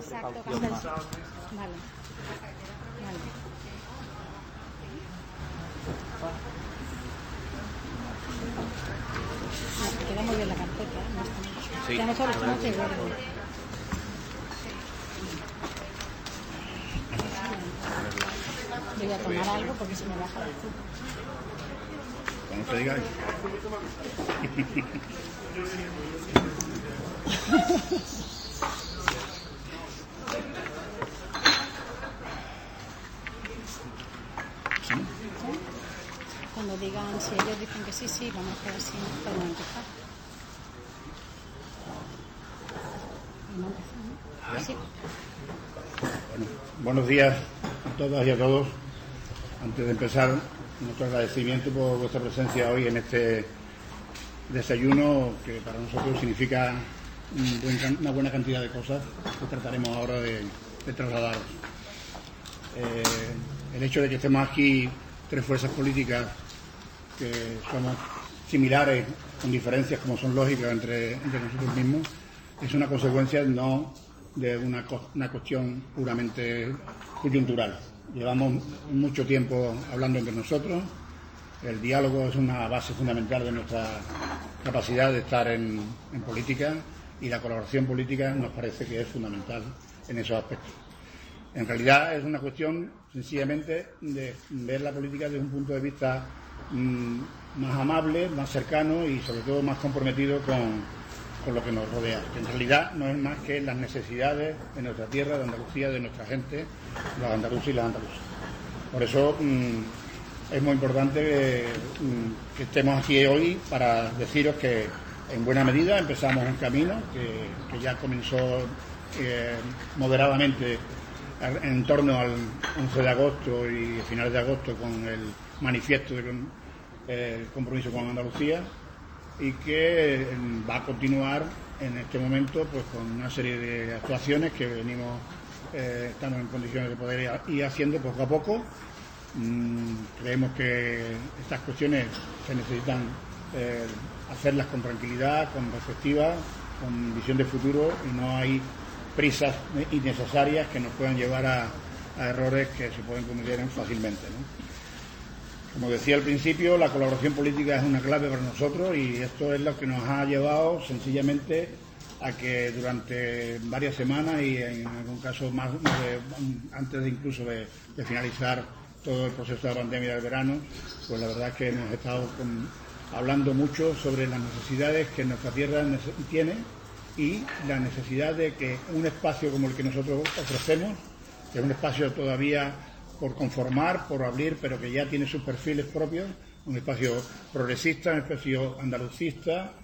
Exacto, precaución más. vale. Vale. No, queda muy bien la carpeta, no está mal. Sí, Ya no solo estamos de gordo. Yo voy a tomar algo porque se me baja el azúcar. Como te diga. Cuando digan, si ellos dicen que sí, vamos a ver si podemos empezar. Vamos a empezar, ¿no? Sí. Bueno, buenos días a todas y a todos. Antes de empezar, nuestro agradecimiento por vuestra presencia hoy en este desayuno que para nosotros significa una buena cantidad de cosas que trataremos ahora de trasladaros. El hecho de que estemos aquí tres fuerzas políticas que somos similares, con diferencias como son lógicas entre nosotros mismos, es una consecuencia no de una cuestión puramente coyuntural. Llevamos mucho tiempo hablando entre nosotros. El diálogo es una base fundamental de nuestra capacidad de estar en política, y la colaboración política nos parece que es fundamental en esos aspectos. En realidad es una cuestión sencillamente de ver la política desde un punto de vista más amable, más cercano y sobre todo más comprometido con lo que nos rodea, que en realidad no es más que las necesidades de nuestra tierra, de Andalucía, de nuestra gente, los andaluces y las andaluzas. Por eso es muy importante que estemos aquí hoy para deciros que en buena medida empezamos un camino que ya comenzó moderadamente en torno al 11 de agosto y finales de agosto con el manifiesto de compromiso con Andalucía, y que va a continuar en este momento pues con una serie de actuaciones que estamos en condiciones de poder ir haciendo poco a poco. Creemos que estas cuestiones se necesitan hacerlas con tranquilidad, con perspectiva, con visión de futuro, y no hay prisas innecesarias que nos puedan llevar a errores que se pueden cometer fácilmente, ¿no? Como decía al principio, la colaboración política es una clave para nosotros, y esto es lo que nos ha llevado sencillamente a que durante varias semanas, y en algún caso antes de incluso de finalizar todo el proceso de la pandemia del verano, pues la verdad es que hemos estado hablando mucho sobre las necesidades que nuestra tierra tiene, y la necesidad de que un espacio como el que nosotros ofrecemos, que es un espacio todavía por conformar, por abrir, pero que ya tiene sus perfiles propios, un espacio progresista, un espacio andalucista,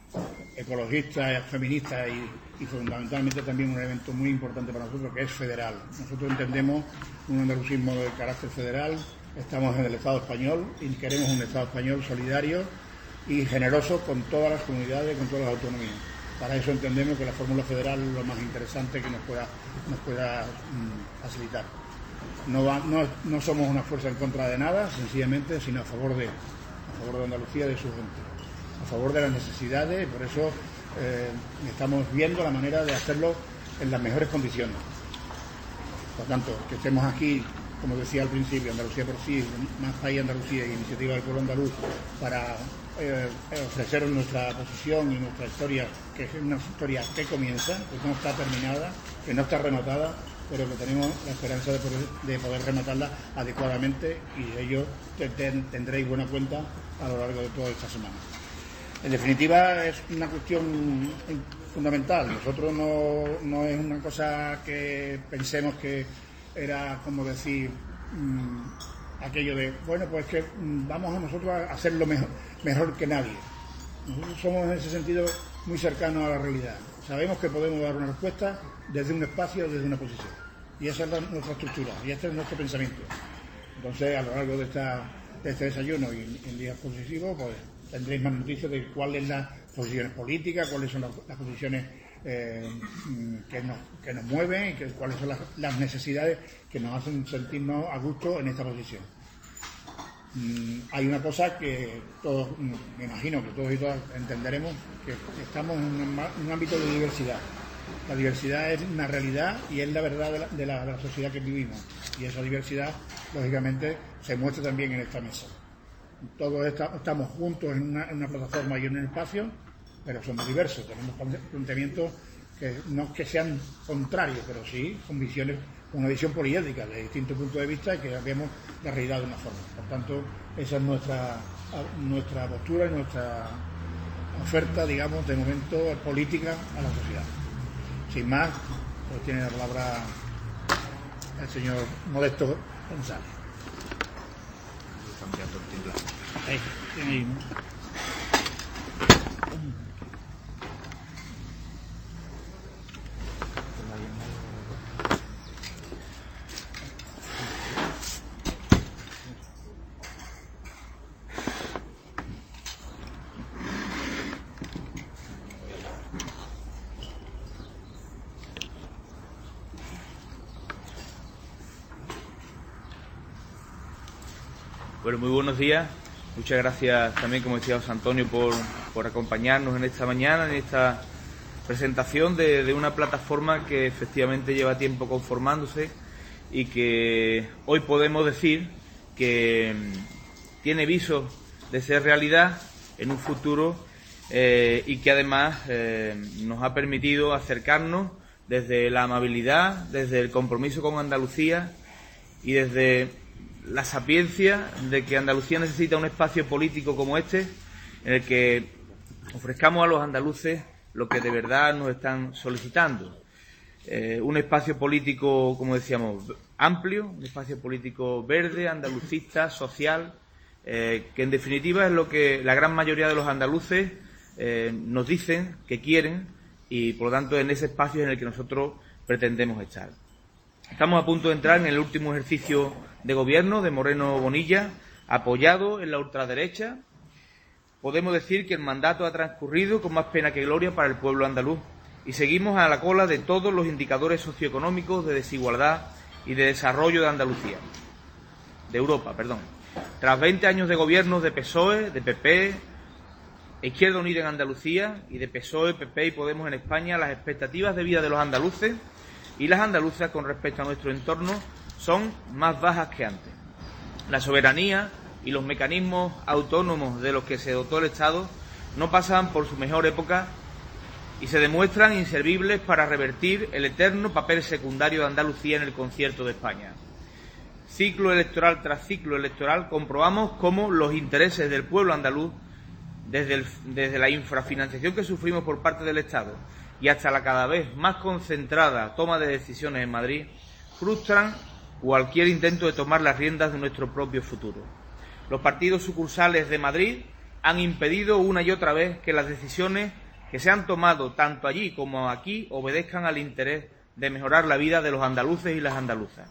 ecologista, feminista y fundamentalmente también un elemento muy importante para nosotros, que es federal. Nosotros entendemos un andalucismo de carácter federal, estamos en el Estado español y queremos un Estado español solidario y generoso con todas las comunidades, con todas las autonomías. Para eso entendemos que la fórmula federal es lo más interesante que nos pueda facilitar. No somos una fuerza en contra de nada, sencillamente, sino a favor de Andalucía y de su gente, a favor de las necesidades, y por eso estamos viendo la manera de hacerlo en las mejores condiciones. Por tanto, que estemos aquí, como decía al principio, Andalucía por sí, Más País Andalucía y Iniciativa del Pueblo Andaluz, para ofrecer nuestra posición y nuestra historia, que es una historia que comienza, que no está terminada, que no está rematada, pero que tenemos la esperanza de poder rematarla adecuadamente, y de ello tendréis buena cuenta a lo largo de toda esta semana. En definitiva, es una cuestión fundamental. Nosotros no es una cosa que pensemos que era como decir aquello de, bueno, pues que vamos a nosotros a hacerlo mejor que nadie. Nosotros somos en ese sentido muy cercanos a la realidad. Sabemos que podemos dar una respuesta desde un espacio, desde una posición. Y esa es nuestra estructura, y este es nuestro pensamiento. Entonces, a lo largo de este desayuno y en días sucesivos, pues tendréis más noticias de cuáles son las posiciones políticas, cuáles son las posiciones que nos mueven, y cuáles son las necesidades que nos hacen sentirnos a gusto en esta posición. Hay una cosa que todos, me imagino que todos y todas entenderemos, que estamos en un ámbito de diversidad. La diversidad es una realidad y es la verdad de la sociedad que vivimos. Y esa diversidad, lógicamente, se muestra también en esta mesa. Todos estamos juntos en una plataforma y en un espacio, pero somos diversos. Tenemos planteamientos que no es que sean contrarios, pero sí con visiones, con una visión poliédrica de distintos puntos de vista y que vemos la realidad de una forma. Por tanto, esa es nuestra postura y nuestra oferta, digamos, de momento política a la sociedad. Sin más, pues tiene la palabra el señor Modesto González. Ahí, ahí. Bueno, muy buenos días. Muchas gracias también, como decía José Antonio, por acompañarnos en esta mañana, en esta presentación de una plataforma que efectivamente lleva tiempo conformándose y que hoy podemos decir que tiene visos de ser realidad en un futuro y que además nos ha permitido acercarnos desde la amabilidad, desde el compromiso con Andalucía y desde la sapiencia de que Andalucía necesita un espacio político como este, en el que ofrezcamos a los andaluces lo que de verdad nos están solicitando. Un espacio político, como decíamos, amplio, un espacio político verde, andalucista, social, que en definitiva es lo que la gran mayoría de los andaluces nos dicen que quieren y por lo tanto en ese espacio en el que nosotros pretendemos estar. Estamos a punto de entrar en el último ejercicio de gobierno de Moreno Bonilla, apoyado en la ultraderecha. Podemos decir que el mandato ha transcurrido con más pena que gloria para el pueblo andaluz y seguimos a la cola de todos los indicadores socioeconómicos de desigualdad y de desarrollo de Andalucía, de Europa, perdón. Tras 20 años de gobiernos de PSOE, de PP, Izquierda Unida en Andalucía y de PSOE, PP y Podemos en España, las expectativas de vida de los andaluces y las andaluzas con respecto a nuestro entorno son más bajas que antes. La soberanía y los mecanismos autónomos de los que se dotó el Estado no pasan por su mejor época y se demuestran inservibles para revertir el eterno papel secundario de Andalucía en el concierto de España. Ciclo electoral tras ciclo electoral comprobamos cómo los intereses del pueblo andaluz, desde la infrafinanciación que sufrimos por parte del Estado y hasta la cada vez más concentrada toma de decisiones en Madrid, frustran cualquier intento de tomar las riendas de nuestro propio futuro. Los partidos sucursales de Madrid han impedido una y otra vez que las decisiones que se han tomado tanto allí como aquí obedezcan al interés de mejorar la vida de los andaluces y las andaluzas.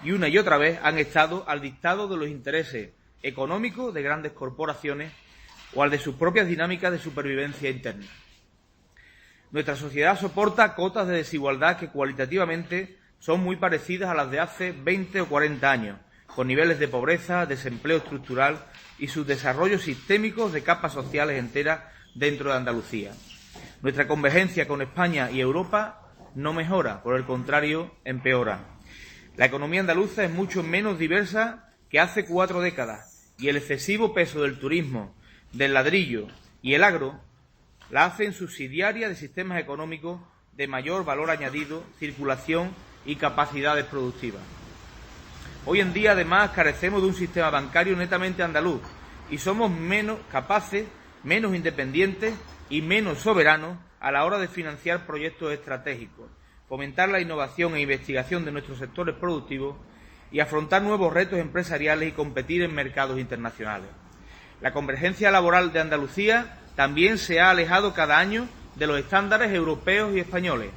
Y una y otra vez han estado al dictado de los intereses económicos de grandes corporaciones o al de sus propias dinámicas de supervivencia interna. Nuestra sociedad soporta cotas de desigualdad que cualitativamente son muy parecidas a las de hace 20 o 40 años, con niveles de pobreza, desempleo estructural y subdesarrollo sistémicos de capas sociales enteras dentro de Andalucía. Nuestra convergencia con España y Europa no mejora, por el contrario, empeora. La economía andaluza es mucho menos diversa que hace 4 décadas y el excesivo peso del turismo, del ladrillo y el agro la hacen subsidiaria de sistemas económicos de mayor valor añadido, circulación y capacidades productivas. Hoy en día, además, carecemos de un sistema bancario netamente andaluz y somos menos capaces, menos independientes y menos soberanos a la hora de financiar proyectos estratégicos, fomentar la innovación e investigación de nuestros sectores productivos y afrontar nuevos retos empresariales y competir en mercados internacionales. La convergencia laboral de Andalucía también se ha alejado cada año de los estándares europeos y españoles.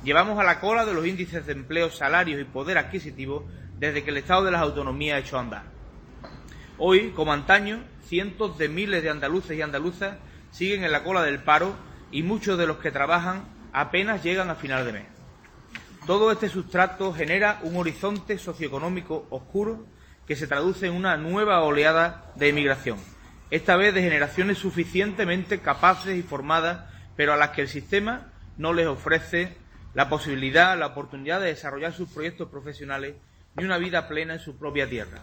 Llevamos a la cola de los índices de empleo, salarios y poder adquisitivo desde que el Estado de las Autonomías echó a andar. Hoy, como antaño, cientos de miles de andaluces y andaluzas siguen en la cola del paro y muchos de los que trabajan apenas llegan a final de mes. Todo este sustrato genera un horizonte socioeconómico oscuro que se traduce en una nueva oleada de emigración, esta vez de generaciones suficientemente capaces y formadas, pero a las que el sistema no les ofrece la posibilidad, la oportunidad de desarrollar sus proyectos profesionales y una vida plena en su propia tierra.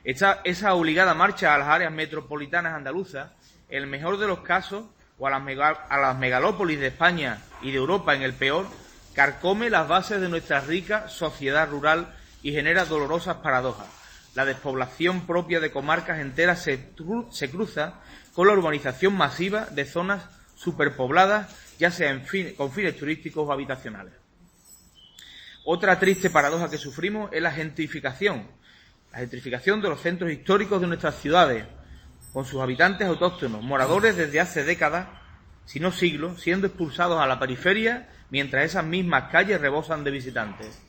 Esa obligada marcha a las áreas metropolitanas andaluzas, en el mejor de los casos, o a las megalópolis de España y de Europa en el peor, carcome las bases de nuestra rica sociedad rural y genera dolorosas paradojas. La despoblación propia de comarcas enteras se cruza con la urbanización masiva de zonas superpobladas, ya sea con fines turísticos o habitacionales. Otra triste paradoja que sufrimos es la gentrificación de los centros históricos de nuestras ciudades, con sus habitantes autóctonos, moradores desde hace décadas, si no siglos, siendo expulsados a la periferia, mientras esas mismas calles rebosan de visitantes.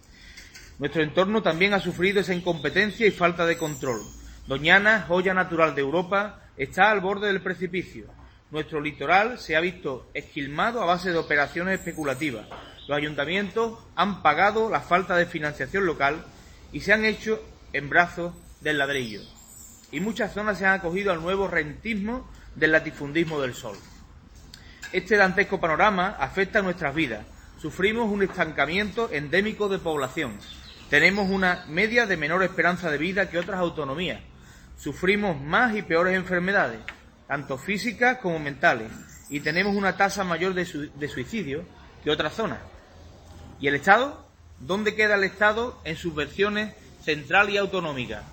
Nuestro entorno también ha sufrido esa incompetencia y falta de control. Doñana, joya natural de Europa, está al borde del precipicio. Nuestro litoral se ha visto esquilmado a base de operaciones especulativas. Los ayuntamientos han pagado la falta de financiación local y se han hecho en brazos del ladrillo. Y muchas zonas se han acogido al nuevo rentismo del latifundismo del sol. Este dantesco panorama afecta a nuestras vidas. Sufrimos un estancamiento endémico de población. Tenemos una media de menor esperanza de vida que otras autonomías. Sufrimos más y peores enfermedades, tanto físicas como mentales, y tenemos una tasa mayor de suicidio que otras zonas. ¿Y el Estado? ¿Dónde queda el Estado en sus versiones central y autonómica?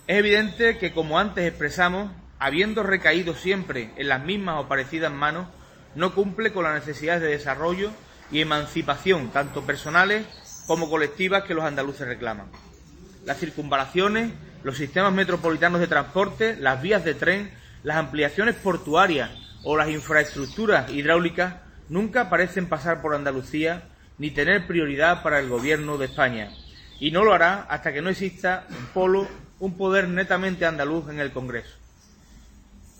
Es evidente que, como antes expresamos, habiendo recaído siempre en las mismas o parecidas manos, no cumple con las necesidades de desarrollo y emancipación, tanto personales como colectivas, que los andaluces reclaman. Las circunvalaciones, los sistemas metropolitanos de transporte, las vías de tren, las ampliaciones portuarias o las infraestructuras hidráulicas nunca parecen pasar por Andalucía ni tener prioridad para el Gobierno de España. Y no lo hará hasta que no exista un poder netamente andaluz en el Congreso.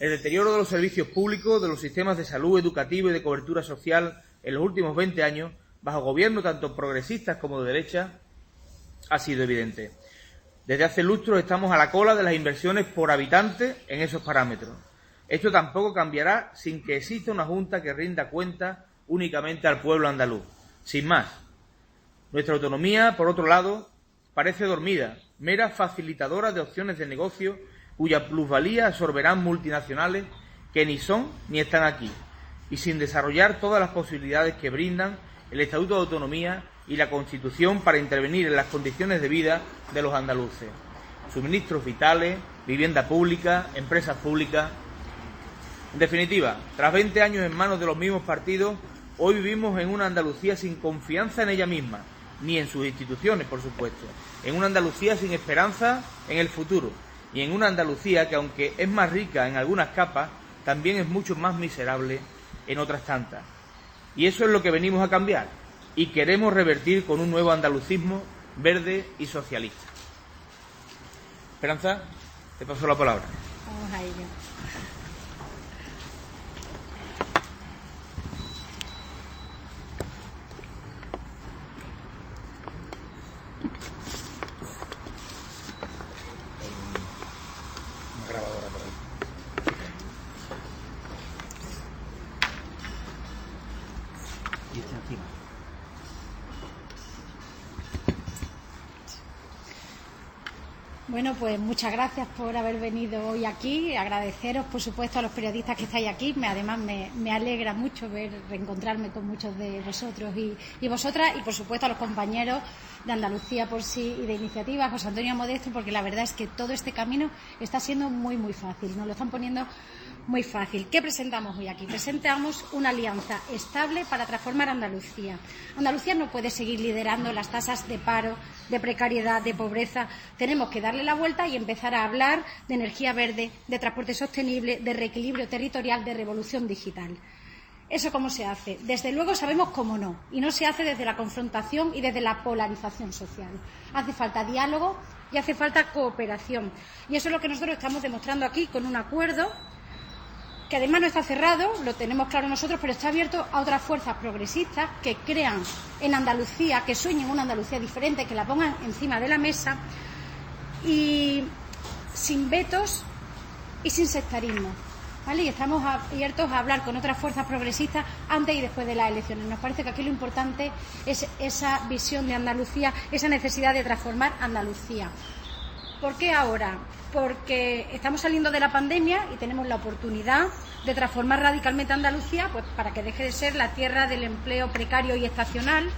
El deterioro de los servicios públicos, de los sistemas de salud, educativo y de cobertura social en los últimos 20 años, bajo gobiernos tanto progresistas como de derecha, ha sido evidente. Desde hace lustros estamos a la cola de las inversiones por habitante en esos parámetros. Esto tampoco cambiará sin que exista una Junta que rinda cuenta únicamente al pueblo andaluz. Sin más. Nuestra autonomía, por otro lado, parece dormida, mera facilitadora de opciones de negocio cuya plusvalía absorberán multinacionales que ni son ni están aquí, y sin desarrollar todas las posibilidades que brindan el Estatuto de Autonomía y la Constitución para intervenir en las condiciones de vida de los andaluces. Suministros vitales, vivienda pública, empresas públicas. En definitiva, tras 20 años en manos de los mismos partidos, hoy vivimos en una Andalucía sin confianza en ella misma, ni en sus instituciones, por supuesto, en una Andalucía sin esperanza en el futuro, y en una Andalucía que, aunque es más rica en algunas capas, también es mucho más miserable en otras tantas. Y eso es lo que venimos a cambiar, y queremos revertir con un nuevo andalucismo verde y socialista. Esperanza, te paso la palabra. Vamos a ello. Una grabadora por ahí. Y este encima. Bueno, pues muchas gracias por haber venido hoy aquí. Agradeceros, por supuesto, a los periodistas que estáis aquí. Además, me alegra mucho reencontrarme con muchos de vosotros y vosotras, y por supuesto a los compañeros de Andalucía por sí y de Iniciativa, José Antonio Modesto, porque la verdad es que todo este camino está siendo muy, muy fácil. Nos lo están poniendo muy fácil. ¿Qué presentamos hoy aquí? Presentamos una alianza estable para transformar Andalucía. Andalucía no puede seguir liderando las tasas de paro, de precariedad, de pobreza. Tenemos que darle la vuelta y empezar a hablar de energía verde, de transporte sostenible, de reequilibrio territorial, de revolución digital. ¿Eso cómo se hace? Desde luego sabemos cómo no. Y no se hace desde la confrontación y desde la polarización social. Hace falta diálogo y hace falta cooperación. Y eso es lo que nosotros estamos demostrando aquí con un acuerdo que además no está cerrado, lo tenemos claro nosotros, pero está abierto a otras fuerzas progresistas que crean en Andalucía, que sueñen una Andalucía diferente, que la pongan encima de la mesa, y sin vetos y sin sectarismo. ¿vale? Y estamos abiertos a hablar con otras fuerzas progresistas antes y después de las elecciones. Nos parece que aquí lo importante es esa visión de Andalucía, esa necesidad de transformar Andalucía. ¿Por qué ahora? Porque estamos saliendo de la pandemia y tenemos la oportunidad de transformar radicalmente Andalucía, pues para que deje de ser la tierra del empleo precario y estacional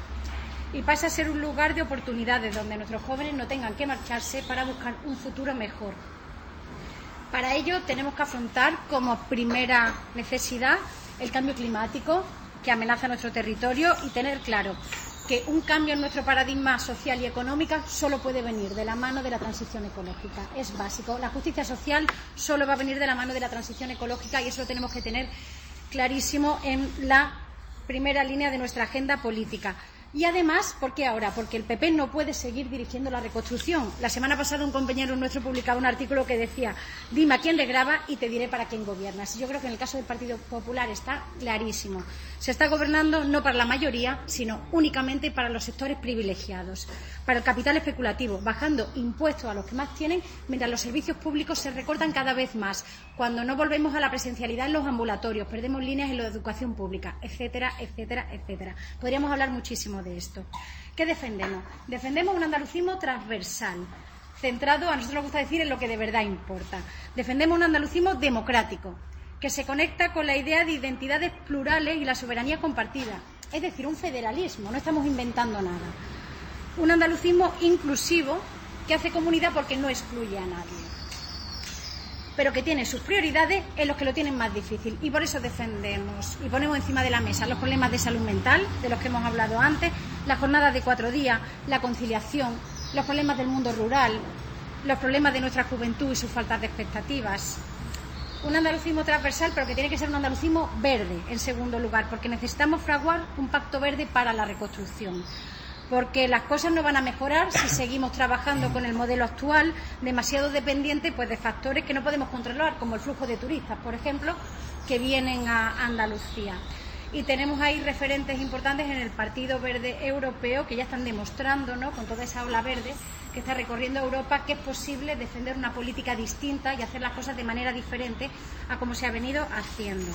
y pase a ser un lugar de oportunidades donde nuestros jóvenes no tengan que marcharse para buscar un futuro mejor. Para ello tenemos que afrontar como primera necesidad el cambio climático que amenaza nuestro territorio y tener claro que un cambio en nuestro paradigma social y económico solo puede venir de la mano de la transición ecológica. Es básico. La justicia social solo va a venir de la mano de la transición ecológica y eso lo tenemos que tener clarísimo en la primera línea de nuestra agenda política. Y además, ¿por qué ahora? Porque el PP no puede seguir dirigiendo la reconstrucción. La semana pasada un compañero nuestro publicaba un artículo que decía: dime a quién le graba y te diré para quién gobiernas. Y yo creo que en el caso del Partido Popular está clarísimo. Se está gobernando no para la mayoría, sino únicamente para los sectores privilegiados, para el capital especulativo, bajando impuestos a los que más tienen, mientras los servicios públicos se recortan cada vez más, cuando no volvemos a la presencialidad en los ambulatorios, perdemos líneas en la educación pública, etcétera, etcétera, etcétera. Podríamos hablar muchísimo de esto. ¿Qué defendemos? Defendemos un andalucismo transversal, centrado, a nosotros nos gusta decir, en lo que de verdad importa. Defendemos un andalucismo democrático, que se conecta con la idea de identidades plurales y la soberanía compartida, es decir, un federalismo, no estamos inventando nada. Un andalucismo inclusivo que hace comunidad porque no excluye a nadie, pero que tiene sus prioridades en los que lo tienen más difícil. Y por eso defendemos y ponemos encima de la mesa los problemas de salud mental, de los que hemos hablado antes, las jornadas de 4 días, la conciliación, los problemas del mundo rural, los problemas de nuestra juventud y sus faltas de expectativas. Un andalucismo transversal, pero que tiene que ser un andalucismo verde, en segundo lugar, porque necesitamos fraguar un pacto verde para la reconstrucción. Porque las cosas no van a mejorar si seguimos trabajando con el modelo actual, demasiado dependiente pues de factores que no podemos controlar, como el flujo de turistas, por ejemplo, que vienen a Andalucía. Y tenemos ahí referentes importantes en el Partido Verde Europeo que ya están demostrando, ¿no?, con toda esa ola verde que está recorriendo Europa, que es posible defender una política distinta y hacer las cosas de manera diferente a como se ha venido haciendo.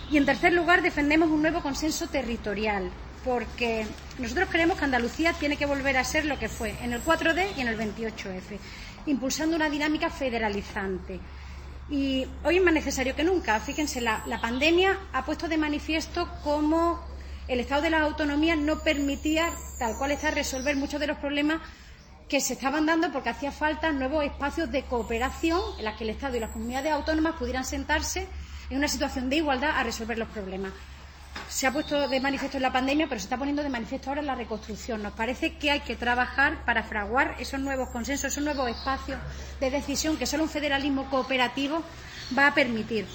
Y en tercer lugar, defendemos un nuevo consenso territorial, porque nosotros creemos que Andalucía tiene que volver a ser lo que fue en el 4D y en el 28F, impulsando una dinámica federalizante. Y hoy es más necesario que nunca. Fíjense, la pandemia ha puesto de manifiesto cómo el Estado de las autonomías no permitía, tal cual está, resolver muchos de los problemas que se estaban dando, porque hacía falta nuevos espacios de cooperación en los que el Estado y las comunidades autónomas pudieran sentarse en una situación de igualdad a resolver los problemas. Se ha puesto de manifiesto en la pandemia, pero se está poniendo de manifiesto ahora en la reconstrucción. Nos parece que hay que trabajar para fraguar esos nuevos consensos, esos nuevos espacios de decisión que solo un federalismo cooperativo va a permitir.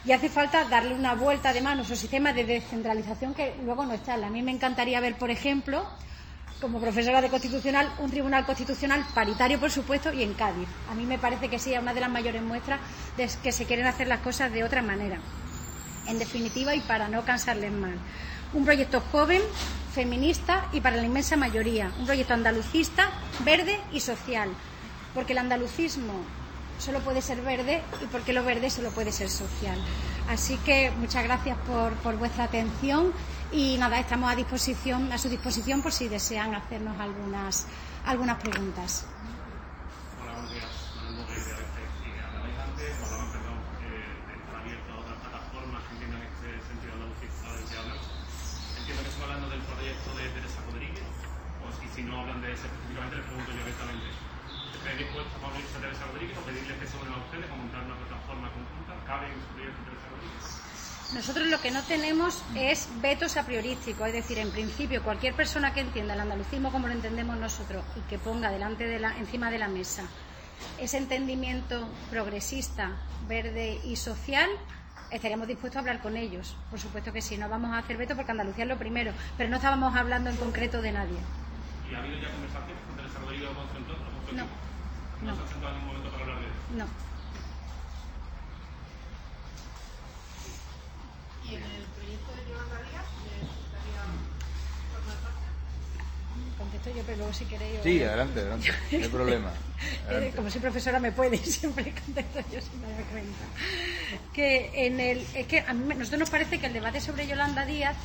Y hace falta darle una vuelta además a nuestro sistema de descentralización, que luego no está. A mí me encantaría ver, por ejemplo, como profesora de Constitucional, un tribunal constitucional paritario, por supuesto, y en Cádiz. A mí me parece que sí, es una de las mayores muestras de que se quieren hacer las cosas de otra manera. En definitiva, y para no cansarles más, un proyecto joven, feminista y para la inmensa mayoría, un proyecto andalucista, verde y social, porque el andalucismo solo puede ser verde y porque lo verde solo puede ser social. Así que muchas gracias por vuestra atención y nada, estamos a su disposición por si desean hacernos algunas preguntas. Hola, buenos días. Manuel Morrey, de ABC. Hablabais antes, de estar abierto a otras plataformas que entiendan este sentido andalucista del que hablan. Entiendo que están hablando del proyecto de Teresa Rodríguez, y si no hablan de ese específicamente, les pregunto yo directamente. ¿Estáis dispuestos a unirse a Teresa Rodríguez o pedirles que se unan a ustedes a montar una plataforma conjunta? ¿Cabe en su proyecto Teresa Rodríguez? Nosotros lo que no tenemos es vetos a priorísticos, es decir, en principio cualquier persona que entienda el andalucismo como lo entendemos nosotros y que ponga encima de la mesa ese entendimiento progresista, verde y social, estaríamos dispuestos a hablar con ellos. Por supuesto que sí, no vamos a hacer veto porque Andalucía es lo primero, pero no estábamos hablando en concreto de nadie. ¿Y ha habido ya conversaciones con Teresa Rodríguez o con su entorno? ¿No se han sentado en ningún momento para hablar de eso? No. ¿Y en el proyecto de Yolanda Díaz le gustaría formar parte? Contesto yo, pero luego si queréis... Sí, adelante, no hay problema. Adelante. Como soy profesora me puede y siempre contesto yo sin darme cuenta. es que a nosotros nos parece que el debate sobre Yolanda Díaz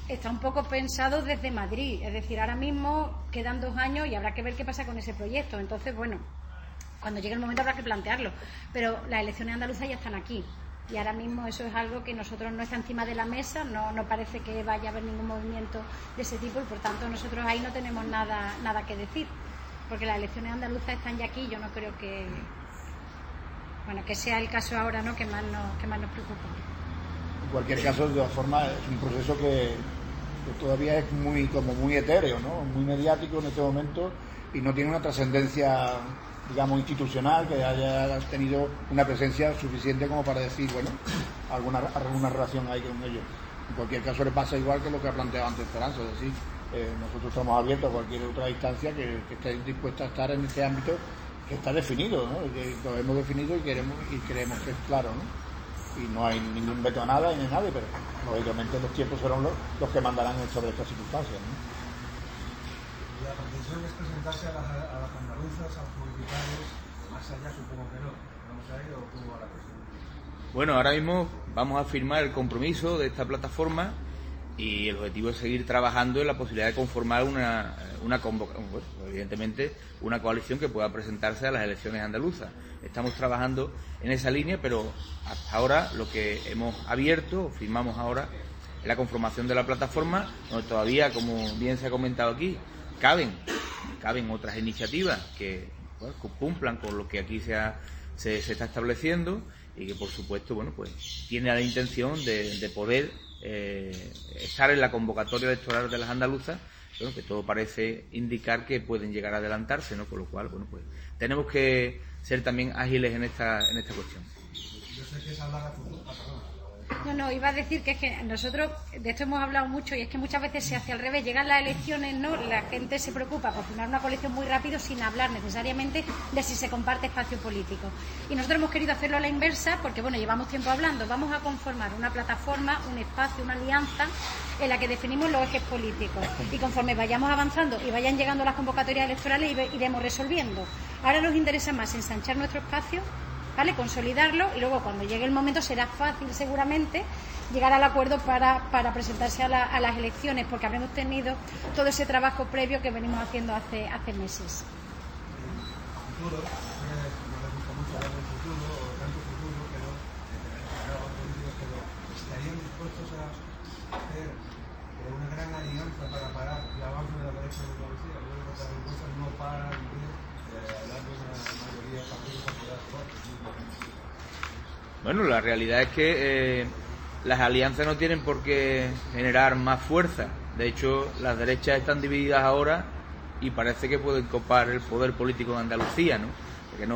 está un poco pensado desde Madrid, es decir, ahora mismo quedan 2 años y habrá que ver qué pasa con ese proyecto. Entonces, bueno, cuando llegue el momento habrá que plantearlo, pero las elecciones andaluzas ya están aquí y ahora mismo eso es algo que nosotros no está encima de la mesa, no parece que vaya a haber ningún movimiento de ese tipo y por tanto nosotros ahí no tenemos nada que decir, porque las elecciones andaluzas están ya aquí y yo no creo que sea el caso ahora, ¿no?, que más nos preocupa. En cualquier caso, de todas formas, es un proceso que todavía es muy etéreo, ¿no?, muy mediático en este momento y no tiene una trascendencia, digamos, institucional, que haya tenido una presencia suficiente como para decir, bueno, alguna relación hay con ellos. En cualquier caso, le pasa igual que lo que ha planteado antes Esperanza, es decir, nosotros estamos abiertos a cualquier otra instancia que esté dispuesta a estar en este ámbito que está definido, ¿no?, que lo hemos definido y creemos que es claro, ¿no?, y no hay ningún veto a nada ni a nadie, pero lógicamente los tiempos serán los que mandarán sobre estas circunstancias, ¿no? La pretensión es presentarse a las andaluzas, a los municipales, más allá supongo que no. ¿Vamos a ir o cómo va la cuestión? Bueno, ahora mismo vamos a firmar el compromiso de esta plataforma y el objetivo es seguir trabajando en la posibilidad de conformar evidentemente una coalición que pueda presentarse a las elecciones andaluzas. Estamos trabajando en esa línea, pero hasta ahora lo que hemos abierto, firmamos ahora, es la conformación de la plataforma, donde todavía, como bien se ha comentado aquí, caben otras iniciativas que cumplan con lo que aquí se está estableciendo y que, por supuesto, tiene la intención de poder estar en la convocatoria electoral de las andaluzas, que todo parece indicar que pueden llegar a adelantarse, ¿no? Con lo cual, tenemos que ser también ágiles en esta cuestión. Yo sé que es hablar a futuro. No, iba a decir que es que nosotros de esto hemos hablado mucho y es que muchas veces se hace al revés, llegan las elecciones, ¿no?, la gente se preocupa por firmar una coalición muy rápido sin hablar necesariamente de si se comparte espacio político. Y nosotros hemos querido hacerlo a la inversa porque, llevamos tiempo hablando, vamos a conformar una plataforma, un espacio, una alianza en la que definimos los ejes políticos y conforme vayamos avanzando y vayan llegando las convocatorias electorales iremos resolviendo. Ahora nos interesa más ensanchar nuestro espacio, ¿vale?, consolidarlo y luego cuando llegue el momento será fácil seguramente llegar al acuerdo para presentarse a las elecciones, porque habremos tenido todo ese trabajo previo que venimos haciendo hace meses. Futuro, no les gusta mucho hablar del futuro o tanto futuro, pero estarían dispuestos a hacer una gran alianza para parar el avance de la derecha de Andalucía. Yo creo que las encuestas no paran de hablar de una mayoría de partidos populares fuertes. Bueno, la realidad es que las alianzas no tienen por qué generar más fuerza. De hecho, las derechas están divididas ahora y parece que pueden copar el poder político de Andalucía, ¿no? Porque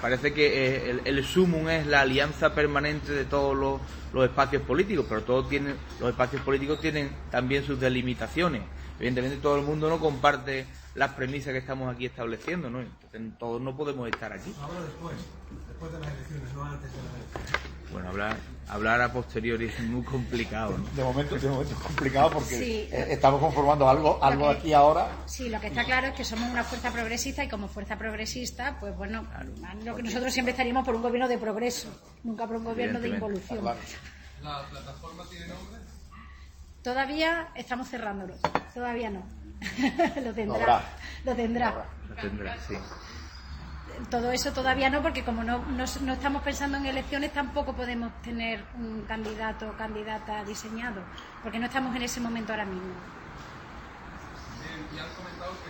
parece que el sumum es la alianza permanente de todos los espacios políticos, pero los espacios políticos tienen también sus delimitaciones. Evidentemente todo el mundo no comparte las premisas que estamos aquí estableciendo, ¿no? Entonces, todos no podemos estar aquí. Ahora después de las elecciones, no antes de las elecciones. Bueno, hablar a posteriori es muy complicado, ¿no? De momento es complicado porque sí, estamos conformando algo aquí ahora. Sí, lo que está claro es que somos una fuerza progresista y como fuerza progresista, claro, lo que nosotros siempre estaríamos por un gobierno de progreso, nunca por un gobierno de involución. Claro. ¿La plataforma tiene nombre? Todavía estamos cerrándolo, todavía no. Lo tendrá. Lo tendrá, sí. Todo eso todavía no, porque como no estamos pensando en elecciones, tampoco podemos tener un candidato o candidata diseñado, porque no estamos en ese momento ahora mismo. Y han comentado que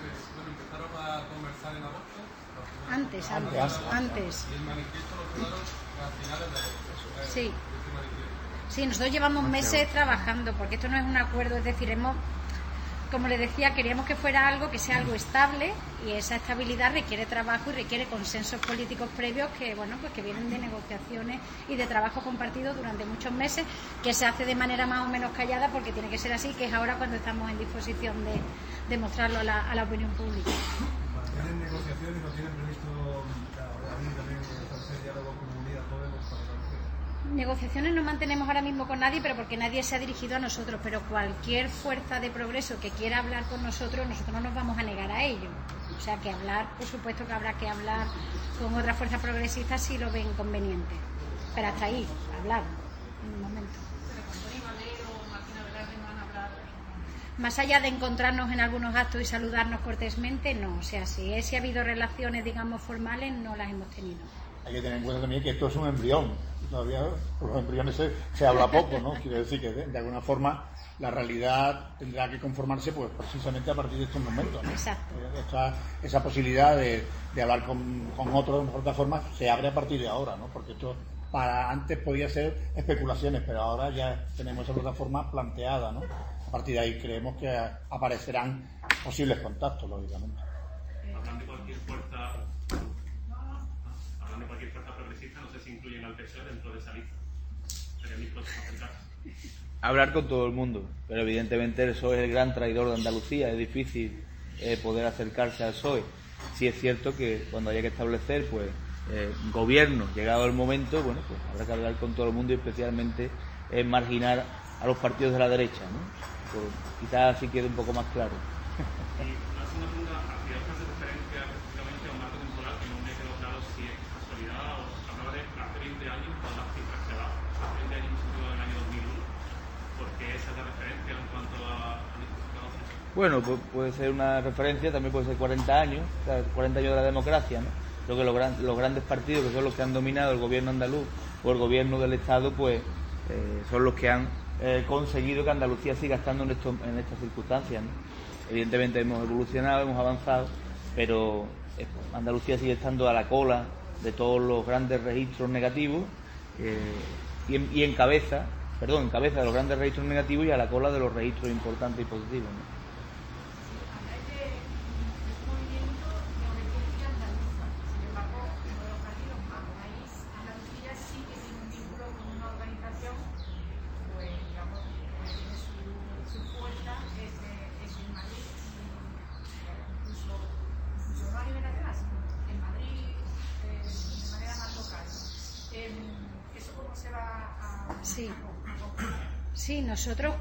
empezaron a conversar en agosto. Antes. Y el manifiesto lo firmaron a finales de agosto. Sí. Sí, nosotros llevamos meses trabajando, porque esto no es un acuerdo, es decir, como le decía, queríamos que fuera algo que sea algo estable y esa estabilidad requiere trabajo y requiere consensos políticos previos que vienen de negociaciones y de trabajo compartido durante muchos meses, que se hace de manera más o menos callada porque tiene que ser así, que es ahora cuando estamos en disposición de mostrarlo a la opinión pública. ¿Tienen negociaciones o tienen previsto abrir también establecer diálogo con Unidas Podemos para la Negociaciones no mantenemos ahora mismo con nadie, pero porque nadie se ha dirigido a nosotros, pero cualquier fuerza de progreso que quiera hablar con nosotros no nos vamos a negar a ello. O sea que hablar, por supuesto que habrá que hablar con otras fuerzas progresistas si lo ven conveniente. pero hasta ahí, hablar en un momento. Más allá de encontrarnos en algunos actos y saludarnos cortésmente, no. O sea, si ha habido relaciones, digamos, formales, no las hemos tenido. Hay que tener en cuenta también que esto es un embrión. Todavía por los embriones se habla poco, ¿no? Quiero decir que de alguna forma la realidad tendrá que conformarse pues precisamente a partir de estos momentos, ¿no? Exacto. Esa posibilidad de hablar con otros de otra forma se abre a partir de ahora, ¿no? Porque esto para antes podía ser especulaciones, pero ahora ya tenemos esa plataforma planteada, ¿no? A partir de ahí creemos que aparecerán posibles contactos, lógicamente. Hablando de cualquier fuerza progresista, no sé si incluyen al PSOE dentro de esa lista. Sería mi próximo comentario. Hablar con todo el mundo, pero evidentemente el PSOE es el gran traidor de Andalucía, es difícil poder acercarse al PSOE. Sí es cierto que cuando haya que establecer pues gobierno, llegado el momento, bueno, pues habrá que hablar con todo el mundo y especialmente marginar a los partidos de la derecha, ¿no? Pues, quizás así quede un poco más claro. Y una segunda pregunta, hacía hace referencia precisamente a un marco temporal que no me quedó claro si es casualidad o hablaba de hace 20 años con las cifras que da, hace 20 años en sentido del año 2001, porque esa es la referencia en cuanto a instituciones. Bueno, pues puede ser una referencia, también puede ser 40 años, o sea, 40 años de la democracia, ¿no? Creo que los grandes partidos, que son los que han dominado el gobierno andaluz o el gobierno del Estado, pues son los que han conseguido que Andalucía siga estando en estas circunstancias, ¿no? Evidentemente hemos evolucionado, hemos avanzado, pero Andalucía sigue estando a la cola de todos los grandes registros negativos y en cabeza de los grandes registros negativos y a la cola de los registros importantes y positivos, ¿no? Sí, nosotros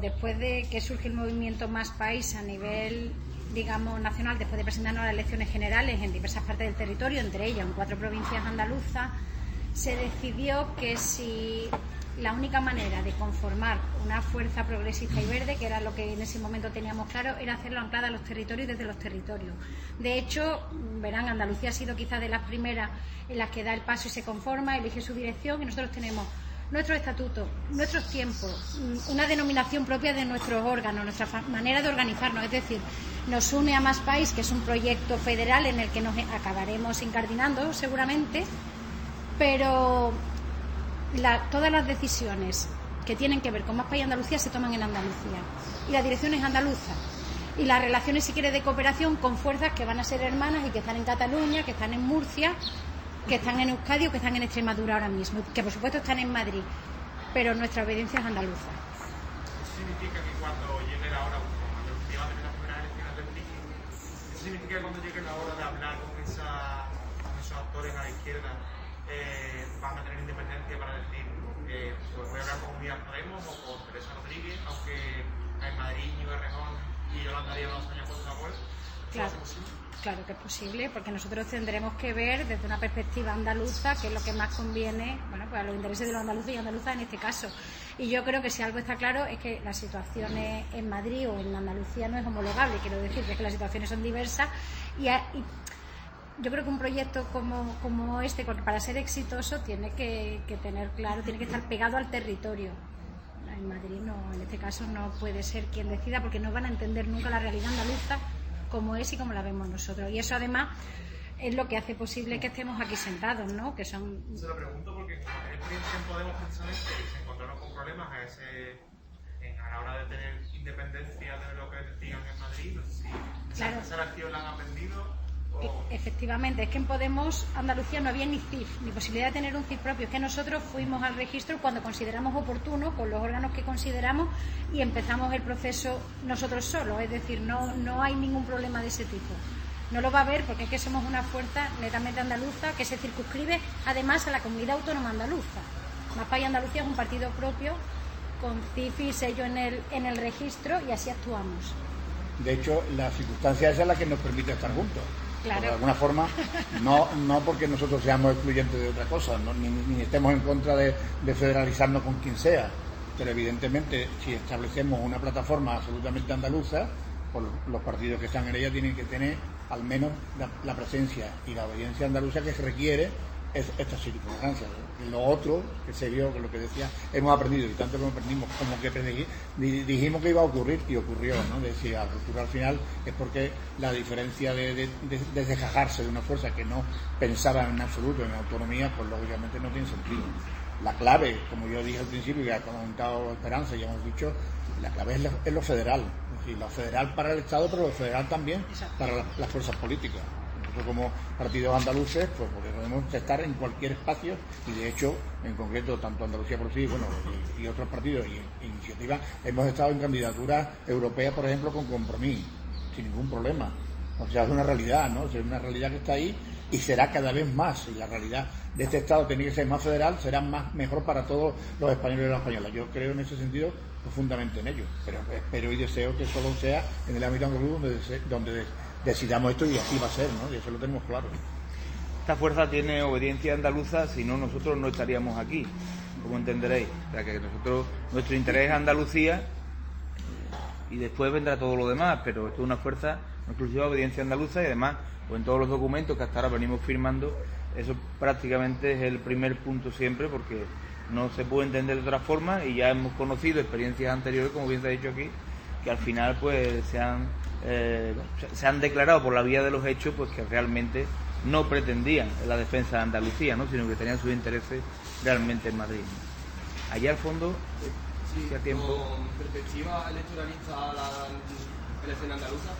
después de que surge el movimiento Más País a nivel, digamos, nacional, después de presentarnos a las elecciones generales en diversas partes del territorio, entre ellas en 4 provincias andaluzas, se decidió que si la única manera de conformar una fuerza progresista y verde, que era lo que en ese momento teníamos claro, era hacerlo anclada a los territorios y desde los territorios. De hecho, verán, Andalucía ha sido quizás de las primeras en las que da el paso y se conforma, elige su dirección, y nosotros tenemos nuestro estatuto, nuestros tiempos, una denominación propia de nuestros órganos, nuestra manera de organizarnos. Es decir, nos une a Más País, que es un proyecto federal en el que nos acabaremos incardinando seguramente, pero todas las decisiones que tienen que ver con Más País y Andalucía se toman en Andalucía y la dirección es andaluza, y las relaciones, si quiere, de cooperación con fuerzas que van a ser hermanas y que están en Cataluña, que están en Murcia, que están en Euskadi o que están en Extremadura ahora mismo, que por supuesto están en Madrid, pero nuestra obediencia es andaluza. ¿Eso significa que cuando llegue la hora, como Andalucía va a tener las primeras elecciones del PIB, eso significa que cuando llegue la hora de hablar con esos actores a la izquierda van a tener independencia para decir pues voy a hablar con Unidas Podemos o con Teresa Rodríguez, aunque en Madrid, Íñigo Errejón y Yolanda Díaz no se hayan puesto de acuerdo? Claro. Claro que es posible, porque nosotros tendremos que ver desde una perspectiva andaluza qué es lo que más conviene, bueno, pues a los intereses de los andaluces y andaluzas en este caso. Y yo creo que si algo está claro es que las situaciones en Madrid o en Andalucía no es homologable, quiero decir, que las situaciones son diversas y yo creo que un proyecto como este, porque para ser exitoso tiene que tener claro, tiene que estar pegado al territorio. En Madrid no, en este caso no puede ser quien decida, porque no van a entender nunca la realidad andaluza como es y como la vemos nosotros. Y eso además es lo que hace posible que estemos aquí sentados, ¿no? Que son... Se lo pregunto porque en experiencia en Podemos precisamente se encontraron con problemas a la hora de tener independencia de lo que decían en Madrid. No sé si claro. Esa acción la han aprendido. Efectivamente, es que en Podemos Andalucía no había ni CIF, ni posibilidad de tener un CIF propio. Es que nosotros fuimos al registro cuando consideramos oportuno, con los órganos que consideramos, y empezamos el proceso nosotros solos. Es decir, no hay ningún problema de ese tipo. No lo va a haber porque es que somos una fuerza netamente andaluza que se circunscribe además a la comunidad autónoma andaluza. Más País Andalucía es un partido propio con CIF y sello en el registro, y así actuamos. De hecho, la circunstancia esa es la que nos permite estar juntos. Claro. De alguna forma, no porque nosotros seamos excluyentes de otra cosa, ni estemos en contra de federalizarnos con quien sea, pero evidentemente si establecemos una plataforma absolutamente andaluza, pues los partidos que están en ella tienen que tener al menos la presencia y la obediencia andaluza que se requiere estas circunstancias. Lo otro que se vio, que lo que decía, hemos aprendido, y tanto que aprendimos como que dijimos que iba a ocurrir y ocurrió, ¿no? Decía, al final es porque la diferencia de desgajarse de una fuerza que no pensaba en absoluto en autonomía, pues lógicamente no tiene sentido. La clave, como yo dije al principio y ha comentado Esperanza, ya hemos dicho, la clave es lo federal, es decir, lo federal para el Estado, pero lo federal también para las fuerzas políticas. Nosotros como partidos andaluces pues podemos estar en cualquier espacio y de hecho en concreto tanto Andalucía por sí y otros partidos y iniciativas hemos estado en candidaturas europeas, por ejemplo, con Compromís sin ningún problema. O sea, es una realidad, ¿no? Es una realidad que está ahí y será cada vez más. Y la realidad de este Estado tiene que ser más federal, será mejor para todos los españoles y las españolas. Yo creo en ese sentido profundamente en ello, pero espero y deseo que solo sea en el ámbito andaluz donde decidamos esto y así va a ser, ¿no? Y eso lo tenemos claro. Esta fuerza tiene obediencia andaluza, si no nosotros no estaríamos aquí, como entenderéis. O sea que nuestro interés es Andalucía y después vendrá todo lo demás, pero esto es una fuerza exclusiva de obediencia andaluza y además pues en todos los documentos que hasta ahora venimos firmando, eso prácticamente es el primer punto siempre, porque no se puede entender de otra forma y ya hemos conocido experiencias anteriores, como bien se ha dicho aquí, que al final pues se han declarado por la vía de los hechos pues que realmente no pretendían la defensa de Andalucía, ¿no? Sino que tenían sus intereses realmente en Madrid, ¿no? Allá al fondo, sí, a tiempo. Con perspectiva electoralista a la elección andaluza,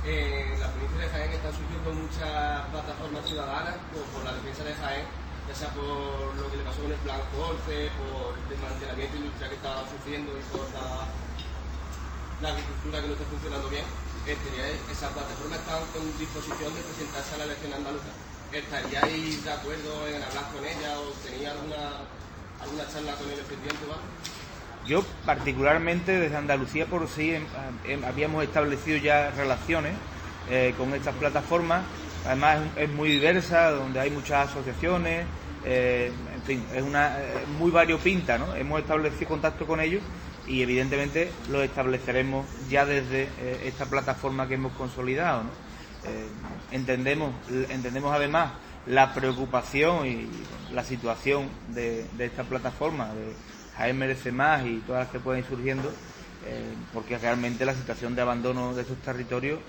en la provincia de Jaén están surgiendo muchas plataformas ciudadanas por la defensa de Jaén, ya sea por lo que le pasó con el plan Corce, por el desmantelamiento industrial que está sufriendo y por la agricultura que no está funcionando bien. Esas plataformas están con disposición de presentarse a la elección andaluza. ¿Estaríais de acuerdo en hablar con ella o tenéis alguna charla con el presidente? Yo particularmente desde Andalucía por sí habíamos establecido ya relaciones con estas plataformas. Además es muy diversa, donde hay muchas asociaciones, en fin, es muy variopinta, ¿no? Hemos establecido contacto con ellos y evidentemente lo estableceremos ya desde esta plataforma que hemos consolidado, ¿no? Entendemos además la preocupación y la situación de esta plataforma, de Jaén Merece Más y todas las que pueden ir surgiendo, porque realmente la situación de abandono de estos territorios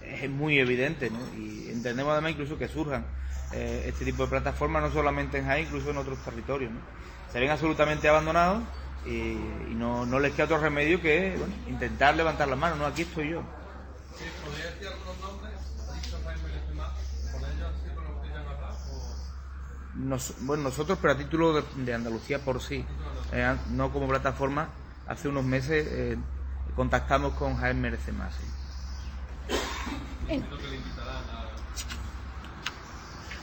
es muy evidente, ¿no? Y entendemos además incluso que surjan este tipo de plataformas no solamente en Jaén, incluso en otros territorios, ¿no? Se ven absolutamente abandonados y no les queda otro remedio que intentar levantar las manos. No, aquí estoy yo. Sí, ¿podría decir algunos nombres? ¿Dicho Jaén Merece Más? ¿Con ellos sí con los que ya han hablado? Nosotros, pero a título de Andalucía por sí, no como plataforma, hace unos meses contactamos con Jaén Merece Más. Sí.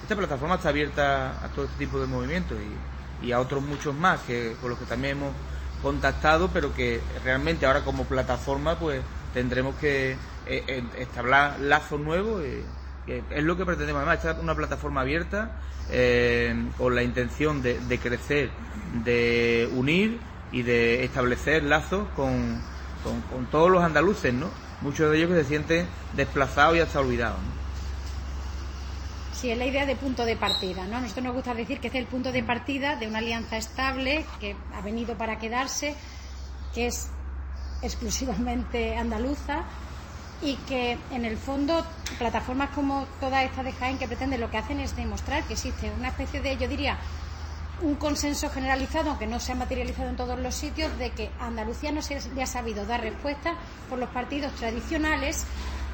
Esta plataforma está abierta a todo este tipo de movimientos y a otros muchos más con los que también hemos contactado, pero que realmente ahora como plataforma pues tendremos que establecer lazos nuevos, que es lo que pretendemos. Además, esta es una plataforma abierta con la intención de crecer, de unir y de establecer lazos con todos los andaluces, ¿no? Muchos de ellos que se sienten desplazados y hasta olvidados, ¿no? Sí, es la idea de punto de partida, ¿no? A nosotros nos gusta decir que es el punto de partida de una alianza estable que ha venido para quedarse, que es exclusivamente andaluza y que en el fondo plataformas como toda esta de Jaén que pretenden lo que hacen es demostrar que existe una especie de, yo diría, un consenso generalizado, aunque no se ha materializado en todos los sitios, de que Andalucía no se le ha sabido dar respuesta por los partidos tradicionales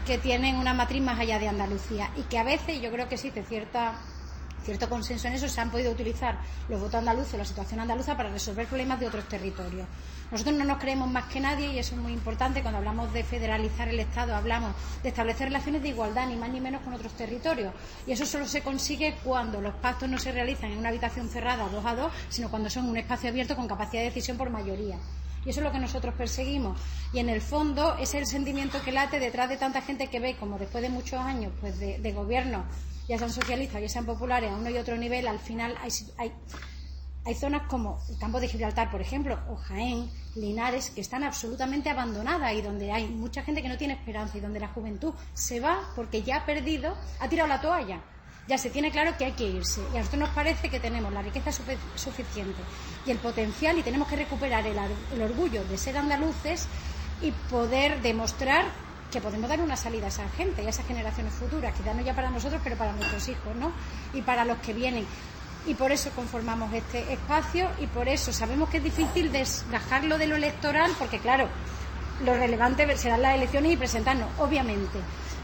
que tienen una matriz más allá de Andalucía y que a veces, yo creo que existe cierto consenso en eso, se han podido utilizar los votos andaluces, la situación andaluza para resolver problemas de otros territorios. Nosotros no nos creemos más que nadie y eso es muy importante. Cuando hablamos de federalizar el Estado hablamos de establecer relaciones de igualdad, ni más ni menos con otros territorios, y eso solo se consigue cuando los pactos no se realizan en una habitación cerrada 2 a 2, sino cuando son un espacio abierto con capacidad de decisión por mayoría. Y eso es lo que nosotros perseguimos. Y en el fondo ese es el sentimiento que late detrás de tanta gente que ve como después de muchos años pues de gobierno, ya sean socialistas, ya sean populares, a uno y otro nivel, al final hay zonas como el campo de Gibraltar, por ejemplo, o Jaén, Linares, que están absolutamente abandonadas y donde hay mucha gente que no tiene esperanza y donde la juventud se va porque ya ha perdido, ha tirado la toalla. Ya se tiene claro que hay que irse. Y a nosotros nos parece que tenemos la riqueza suficiente y el potencial y tenemos que recuperar el orgullo de ser andaluces y poder demostrar que podemos dar una salida a esa gente y a esas generaciones futuras, quizás no ya para nosotros, pero para nuestros hijos, ¿no? Y para los que vienen. Y por eso conformamos este espacio y por eso sabemos que es difícil desgajarlo de lo electoral, porque claro, lo relevante serán las elecciones y presentarnos, obviamente.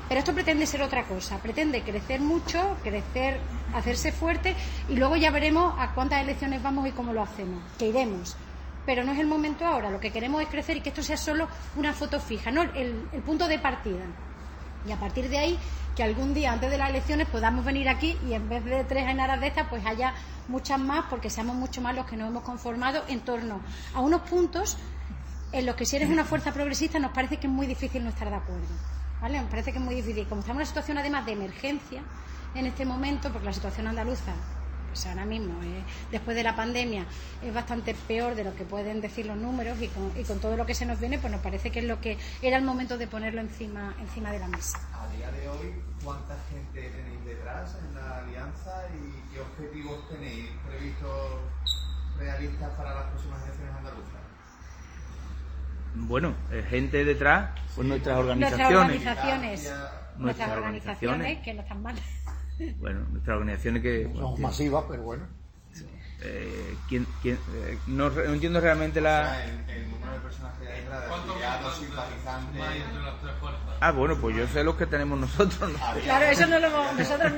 Pero esto pretende ser otra cosa, pretende crecer mucho, hacerse fuerte y luego ya veremos a cuántas elecciones vamos y cómo lo hacemos, que iremos. Pero no es el momento ahora, lo que queremos es crecer y que esto sea solo una foto fija, ¿no? El punto de partida. Y a partir de ahí, que algún día antes de las elecciones podamos venir aquí y en vez de 3 enaras de estas, pues haya muchas más, porque seamos mucho más los que nos hemos conformado en torno a unos puntos en los que si eres una fuerza progresista nos parece que es muy difícil no estar de acuerdo. ¿Vale? Me parece que es muy difícil. Como estamos en una situación además de emergencia en este momento, porque la situación andaluza, pues ahora mismo, después de la pandemia, es bastante peor de lo que pueden decir los números y con todo lo que se nos viene, pues nos parece que es lo que era el momento de ponerlo encima de la mesa. A día de hoy, ¿cuánta gente tenéis detrás en la alianza y qué objetivos tenéis previstos realistas para las próximas elecciones andaluzas? Bueno, gente detrás, pues nuestras organizaciones. Nuestras organizaciones, que no están mal. Bueno, nuestras organizaciones que... Son masivas, pero bueno. No entiendo realmente la... El número de personas que hay detrás, de afiliados, simpatizantes... Bueno, pues yo sé los que tenemos nosotros, ¿no? Claro, eso no lo hemos... Nosotros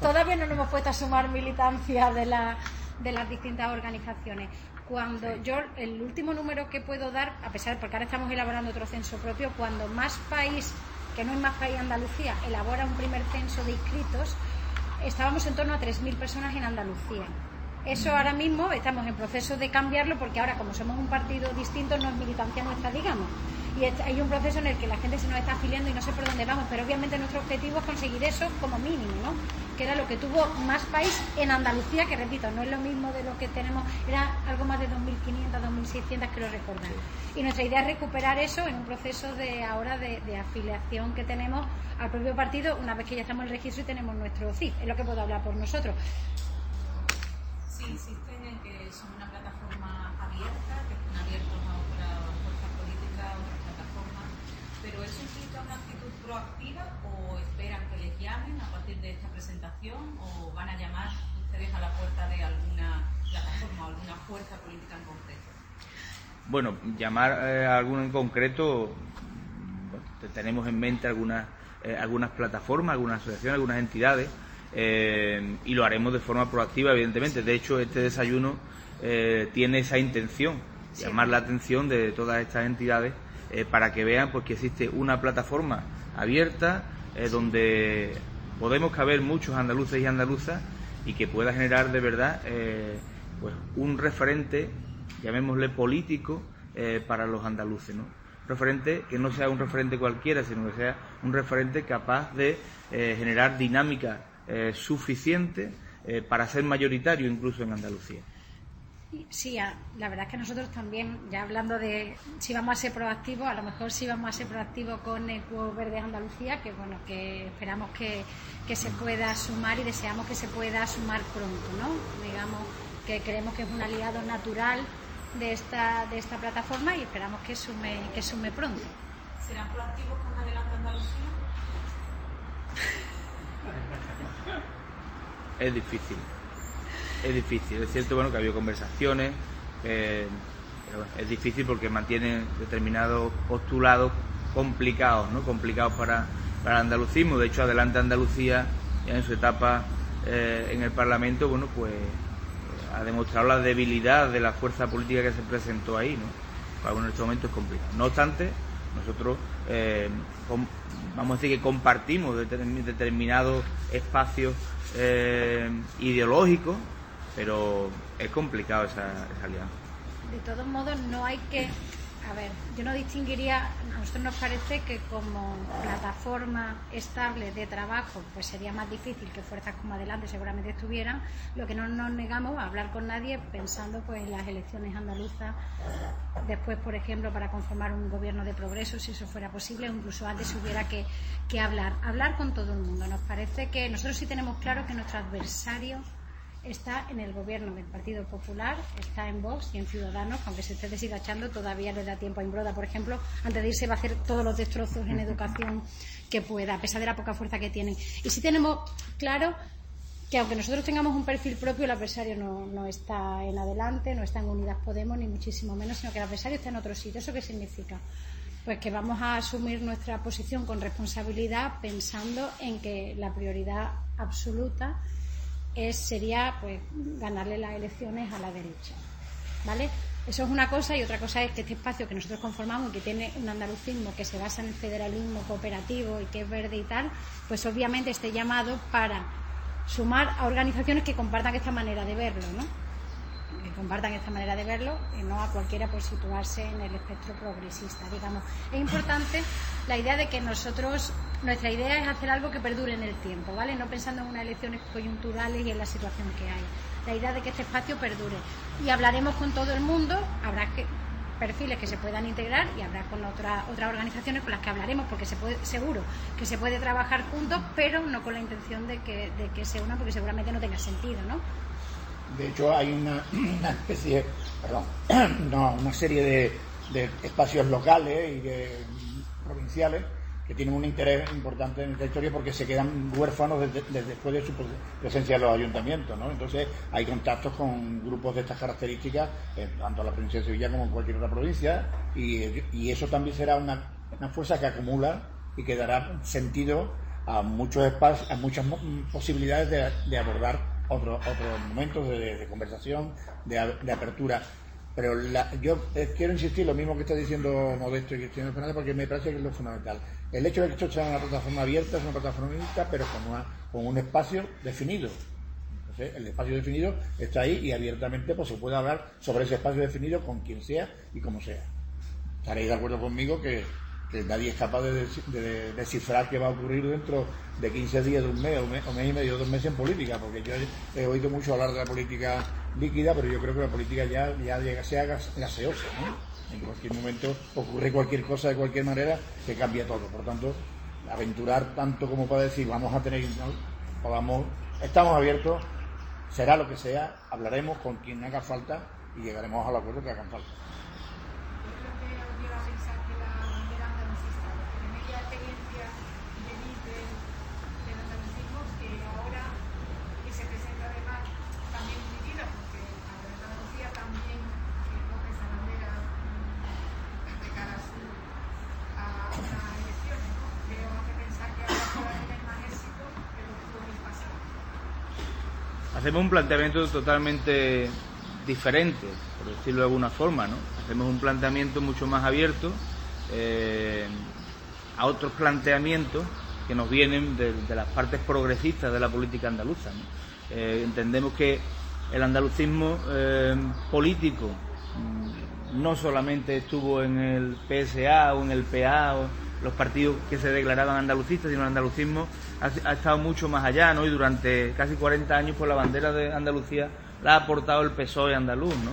todavía no nos hemos puesto a sumar militancia de las distintas organizaciones. Cuando yo, el último número que puedo dar, a pesar, porque ahora estamos elaborando otro censo propio, cuando Más País, que no es Más País Andalucía, elabora un primer censo de inscritos, estábamos en torno a 3.000 personas en Andalucía. Eso ahora mismo estamos en proceso de cambiarlo porque ahora, como somos un partido distinto, no es militancia nuestra, digamos. Y hay un proceso en el que la gente se nos está afiliando y no sé por dónde vamos, pero obviamente nuestro objetivo es conseguir eso como mínimo, ¿no? Que era lo que tuvo Más País en Andalucía, que repito, no es lo mismo de lo que tenemos, era algo más de 2.500, 2.600, que lo recordan. Y nuestra idea es recuperar eso en un proceso de afiliación que tenemos al propio partido, una vez que ya estamos en el registro y tenemos nuestro CIF, es lo que puedo hablar por nosotros. Sí, insisten en que son una plataforma abierta, que están abiertos a otras fuerzas políticas, a otras plataformas, pero ¿eso implica una actitud proactiva o esperan que les llamen a partir de esta presentación o van a llamar ustedes a la puerta de alguna plataforma o alguna fuerza política en concreto? Bueno, llamar a alguno en concreto, tenemos en mente algunas plataformas, algunas asociaciones, algunas entidades, y lo haremos de forma proactiva, evidentemente. De hecho, este desayuno tiene esa intención, llamar la atención de todas estas entidades para que vean pues, que existe una plataforma abierta donde podemos caber muchos andaluces y andaluzas y que pueda generar de verdad pues un referente, llamémosle político, para los andaluces, ¿no? Un referente que no sea un referente cualquiera, sino que sea un referente capaz de generar dinámica suficiente para ser mayoritario incluso en Andalucía. Sí, la verdad es que nosotros también, ya hablando de si vamos a ser proactivos, a lo mejor sí vamos a ser proactivos con Equo Verdes Andalucía, que bueno, que esperamos que se pueda sumar y deseamos que se pueda sumar pronto, ¿no? Digamos que creemos que es un aliado natural de esta plataforma y esperamos que sume pronto. ¿Serán proactivos con Adelante Andalucía? Es difícil. Es cierto, bueno, que ha habido conversaciones, pero bueno, es difícil porque mantienen determinados postulados complicados, ¿no? Complicados para el andalucismo. De hecho, Adelante Andalucía, ya en su etapa en el Parlamento, bueno, pues ha demostrado la debilidad de la fuerza política que se presentó ahí, ¿no? Bueno, en este momento es complicado. No obstante, nosotros vamos a decir que compartimos determinados espacios ideológicos, pero es complicado esa alianza. de todos modos no hay que... A ver, yo no distinguiría, a nosotros nos parece que como plataforma estable de trabajo pues sería más difícil que fuerzas como Adelante seguramente estuvieran. Lo que no nos negamos a hablar con nadie pensando pues en las elecciones andaluzas después, por ejemplo, para conformar un gobierno de progreso, si eso fuera posible, o incluso antes hubiera que hablar con todo el mundo. Nos parece que nosotros sí tenemos claro que nuestro adversario está en el gobierno del Partido Popular, está en Vox y en Ciudadanos, aunque se esté deshilachando, todavía le da tiempo a Imbroda, por ejemplo, antes de irse va a hacer todos los destrozos en educación que pueda, a pesar de la poca fuerza que tienen. Y sí tenemos claro que aunque nosotros tengamos un perfil propio, el adversario no está en Adelante, no está en Unidas Podemos, ni muchísimo menos, sino que el adversario está en otro sitio. ¿Eso qué significa? Pues que vamos a asumir nuestra posición con responsabilidad pensando en que la prioridad absoluta sería pues ganarle las elecciones a la derecha, ¿vale? Eso es una cosa, y otra cosa es que este espacio que nosotros conformamos y que tiene un andalucismo que se basa en el federalismo cooperativo y que es verde y tal, pues obviamente esté llamado para sumar a organizaciones que compartan esta manera de verlo, ¿no? Que compartan esta manera de verlo y no a cualquiera por situarse en el espectro progresista, digamos. Es importante la idea de que nuestra idea es hacer algo que perdure en el tiempo, ¿vale? No pensando en unas elecciones coyunturales y en la situación que hay. La idea de que este espacio perdure. Y hablaremos con todo el mundo, habrá perfiles que se puedan integrar y habrá con otras organizaciones con las que hablaremos, porque seguro que se puede trabajar juntos, pero no con la intención de que se unan, porque seguramente no tenga sentido, ¿no? De hecho, hay una especie, una serie de espacios locales y provinciales que tienen un interés importante en esta historia porque se quedan huérfanos después de su presencia en los ayuntamientos, ¿no? Entonces hay contactos con grupos de estas características, tanto en la provincia de Sevilla como en cualquier otra provincia, y eso también será una fuerza que acumula y que dará sentido a muchos espacios, a muchas posibilidades de abordar otros momentos de conversación, de apertura. Pero yo quiero insistir lo mismo que está diciendo Modesto y Cristiano Fernández, porque me parece que es lo fundamental. El hecho de que esto sea una plataforma abierta, es una plataforma abierta, pero con un espacio definido. Entonces, el espacio definido está ahí y abiertamente pues se puede hablar sobre ese espacio definido con quien sea y como sea. Estaréis de acuerdo conmigo que nadie es capaz de descifrar qué va a ocurrir dentro de 15 días, de un mes, o mes y medio, 2 meses en política, porque yo he oído mucho hablar de la política líquida, pero yo creo que la política ya llega a ser gaseosa, ¿no? En cualquier momento ocurre cualquier cosa de cualquier manera que cambia todo. Por tanto, aventurar tanto como para decir vamos a tener, ¿no? Estamos abiertos, será lo que sea, hablaremos con quien haga falta y llegaremos al acuerdo que hagan falta. Hacemos un planteamiento totalmente diferente, por decirlo de alguna forma, ¿no? Hacemos un planteamiento mucho más abierto a otros planteamientos que nos vienen de las partes progresistas de la política andaluza, ¿no? Entendemos que el andalucismo político no solamente estuvo en el PSA o en el PA o los partidos que se declaraban andalucistas, sino el andalucismo ha estado mucho más allá, ¿no? Y durante casi 40 años pues la bandera de Andalucía la ha aportado el PSOE andaluz, ¿no?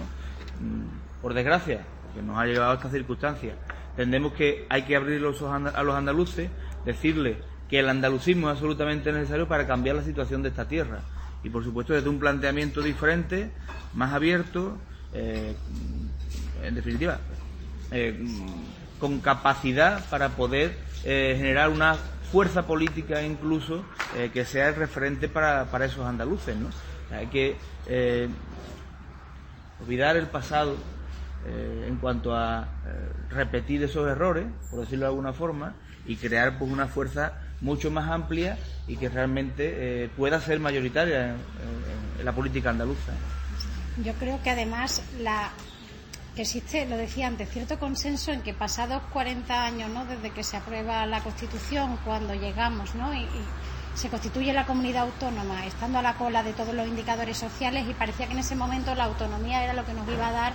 Por desgracia, porque nos ha llegado a esta circunstancia. Entendemos que hay que abrir los ojos a los andaluces, decirles que el andalucismo es absolutamente necesario para cambiar la situación de esta tierra. Y por supuesto desde un planteamiento diferente, más abierto, en definitiva, con capacidad para poder generar una fuerza política incluso que sea el referente para esos andaluces, ¿no? Hay que olvidar el pasado en cuanto a repetir esos errores, por decirlo de alguna forma, y crear pues una fuerza mucho más amplia y que realmente pueda ser mayoritaria en la política andaluza. Yo creo que además que existe, lo decía antes, cierto consenso en que pasados 40 años, ¿no?, desde que se aprueba la Constitución, cuando llegamos, ¿no?, y se constituye la comunidad autónoma, estando a la cola de todos los indicadores sociales, y parecía que en ese momento la autonomía era lo que nos iba a dar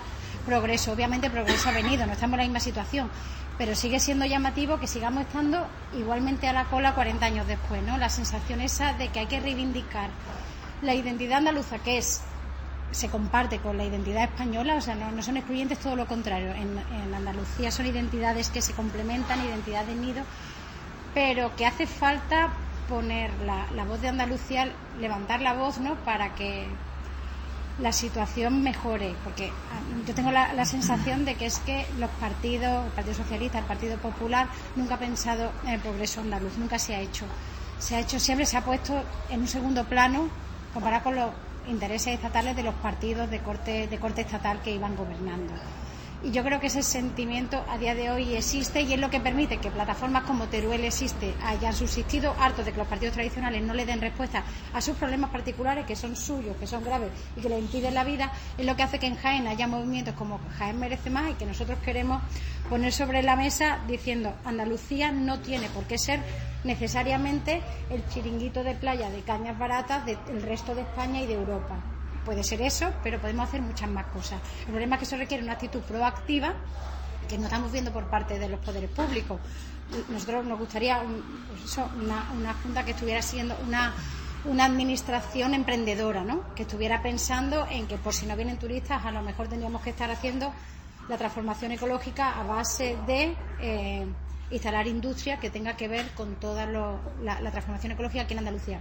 progreso. Obviamente el progreso ha venido, no estamos en la misma situación, pero sigue siendo llamativo que sigamos estando igualmente a la cola 40 años después, ¿no? La sensación esa de que hay que reivindicar la identidad andaluza, que se comparte con la identidad española, o sea, no son excluyentes, todo lo contrario. En Andalucía son identidades que se complementan, identidades nido, pero que hace falta poner la voz de Andalucía, levantar la voz, ¿no?, para que la situación mejore, porque yo tengo la sensación de que es que los partidos, el Partido Socialista, el Partido Popular, nunca ha pensado en el progreso andaluz, nunca se ha hecho siempre, se ha puesto en un segundo plano comparado con los intereses estatales de los partidos de corte estatal que iban gobernando. Y yo creo que ese sentimiento a día de hoy existe, y es lo que permite que plataformas como Teruel existe hayan subsistido, hartos de que los partidos tradicionales no le den respuesta a sus problemas particulares, que son suyos, que son graves y que les impiden la vida. Es lo que hace que en Jaén haya movimientos como Jaén Merece Más, y que nosotros queremos poner sobre la mesa diciendo: Andalucía no tiene por qué ser necesariamente el chiringuito de playa de cañas baratas del resto de España y de Europa. Puede ser eso, pero podemos hacer muchas más cosas. El problema es que eso requiere una actitud proactiva que no estamos viendo por parte de los poderes públicos. Nosotros nos gustaría una junta que estuviera siendo una administración emprendedora, ¿no?, que estuviera pensando en que, por si no vienen turistas, a lo mejor tendríamos que estar haciendo la transformación ecológica a base de instalar industria que tenga que ver con toda la transformación ecológica aquí en Andalucía.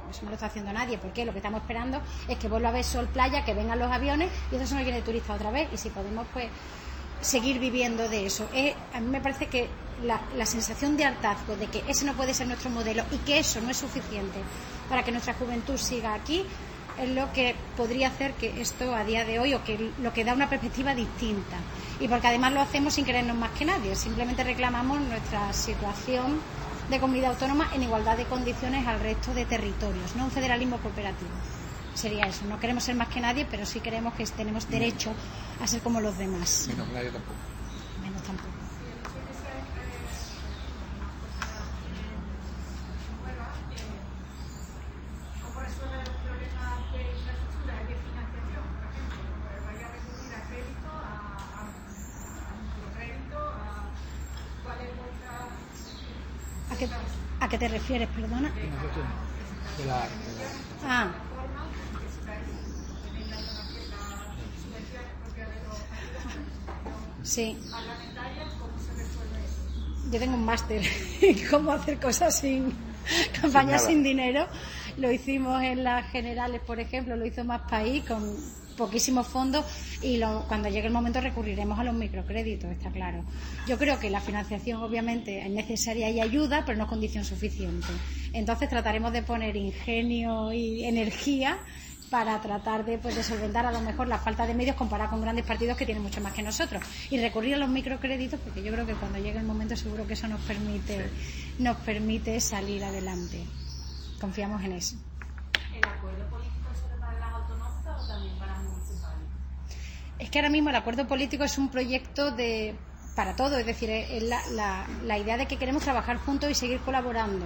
Eso no lo está haciendo nadie, porque lo que estamos esperando es que vuelva a haber sol, playa, que vengan los aviones, y eso no viene turista otra vez. Y si podemos, pues, seguir viviendo de eso. A mí me parece que la sensación de hartazgo, de que ese no puede ser nuestro modelo y que eso no es suficiente para que nuestra juventud siga aquí, es lo que podría hacer que esto a día de hoy, o que lo que da una perspectiva distinta. Y porque además lo hacemos sin querernos más que nadie, simplemente reclamamos nuestra situación de comunidad autónoma en igualdad de condiciones al resto de territorios, no un federalismo cooperativo. Sería eso, no queremos ser más que nadie, pero sí queremos que tenemos derecho a ser como los demás. Menos nadie tampoco. Menos tampoco. ¿Cómo resuelve los problemas de infraestructura y de financiación? Por ejemplo, vaya a recurrir a crédito, a microcrédito, ¿cuál es vuestra...? ¿A qué te refieres, perdona? Sí. Yo tengo un máster en cómo hacer cosas sin campañas sin dinero. Lo hicimos en las generales, por ejemplo, lo hizo Más País con poquísimos fondos, y cuando llegue el momento recurriremos a los microcréditos, está claro. Yo creo que la financiación obviamente es necesaria y ayuda, pero no es condición suficiente. Entonces trataremos de poner ingenio y energía para tratar de solventar a lo mejor la falta de medios comparada con grandes partidos que tienen mucho más que nosotros, y recurrir a los microcréditos, porque yo creo que cuando llegue el momento seguro que eso nos permite salir adelante. Confiamos en eso. ¿El acuerdo político es solo para las autonómicas o también para las municipales? Es que ahora mismo el acuerdo político es un proyecto para todo, es decir, es la idea de que queremos trabajar juntos y seguir colaborando.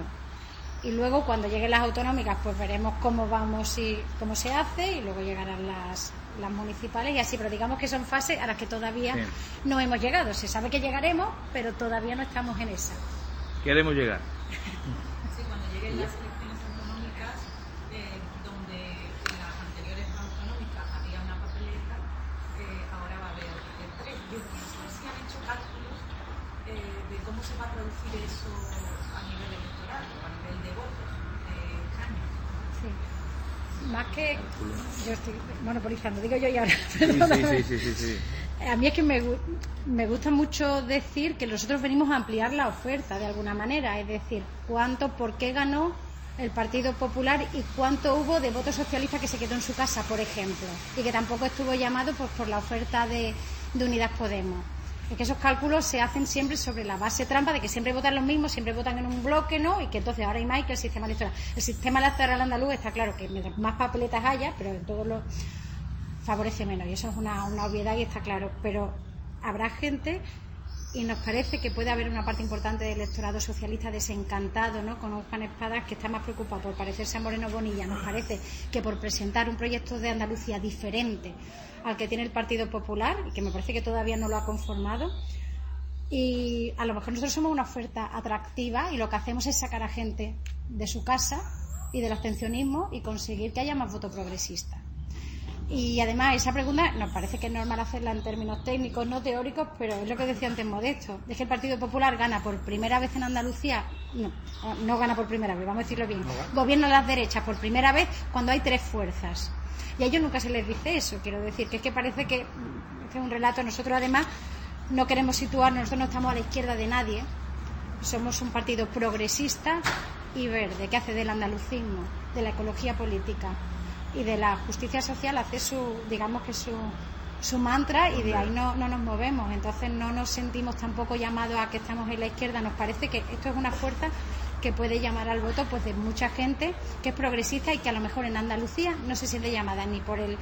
Y luego, cuando lleguen las autonómicas, pues veremos cómo vamos y cómo se hace, y luego llegarán las municipales y así. Pero digamos que son fases a las que todavía no hemos llegado. Se sabe que llegaremos, pero todavía no estamos en esa. Queremos llegar. Sí, cuando lleguen las elecciones autonómicas, donde en las anteriores autonómicas había una papeleta, ahora va a haber tres. Yo no sé si han hecho cálculos de cómo se va a producir eso a nivel electoral o a nivel de votos, de escaños. Sí. Más que yo estoy monopolizando, digo yo y ahora. Sí. A mí es que me gusta mucho decir que nosotros venimos a ampliar la oferta de alguna manera, es decir, por qué ganó el Partido Popular y cuánto hubo de voto socialista que se quedó en su casa, por ejemplo, y que tampoco estuvo llamado por la oferta de Unidas Podemos. Es que esos cálculos se hacen siempre sobre la base trampa de que siempre votan los mismos, siempre votan en un bloque, ¿no? Y que entonces ahora hay más que el sistema electoral. El sistema electoral andaluz está claro que mientras más papeletas haya, pero en todos los favorece menos, y eso es una obviedad y está claro. Pero habrá gente y nos parece que puede haber una parte importante del electorado socialista desencantado, ¿no?, con Juan Espadas, que está más preocupado por parecerse a Moreno Bonilla, nos parece, que por presentar un proyecto de Andalucía diferente al que tiene el Partido Popular, y que me parece que todavía no lo ha conformado. Y a lo mejor nosotros somos una oferta atractiva y lo que hacemos es sacar a gente de su casa y del abstencionismo y conseguir que haya más voto progresista. Y además esa pregunta nos parece que es normal hacerla en términos técnicos, no teóricos, pero es lo que decía antes Modesto, es que el Partido Popular gana por primera vez en Andalucía, no gana por primera vez, vamos a decirlo bien, gobierna las derechas por primera vez cuando hay 3 fuerzas. Y a ellos nunca se les dice eso, quiero decir, que es que parece que es un relato. Nosotros además no queremos situarnos, nosotros no estamos a la izquierda de nadie, somos un partido progresista y verde, que hace del andalucismo, de la ecología política y de la justicia social, hace su mantra, y de ahí no nos movemos. Entonces no nos sentimos tampoco llamados a que estamos en la izquierda. Nos parece que esto es una fuerza que puede llamar al voto pues de mucha gente que es progresista y que a lo mejor en Andalucía no se siente llamada ni por el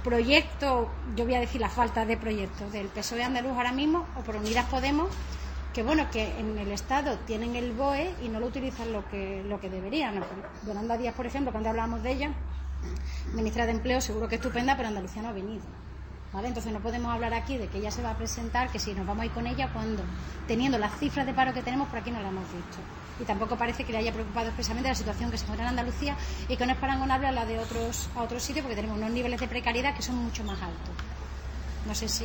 proyecto, yo voy a decir la falta de proyecto del PSOE andaluz ahora mismo, o por Unidas Podemos, que bueno, que en el Estado tienen el BOE y no lo utilizan lo que deberían. Yolanda Díaz, por ejemplo, cuando hablábamos de ella, ministra de Empleo, seguro que estupenda, pero Andalucía no ha venido, ¿vale? Entonces no podemos hablar aquí de que ella se va a presentar, que si nos vamos a ir con ella, cuando teniendo las cifras de paro que tenemos por aquí no la hemos visto. Y tampoco parece que le haya preocupado expresamente la situación que se encuentra en Andalucía, y que no es parangонable a la de otros sitios, porque tenemos unos niveles de precariedad que son mucho más altos. No sé si...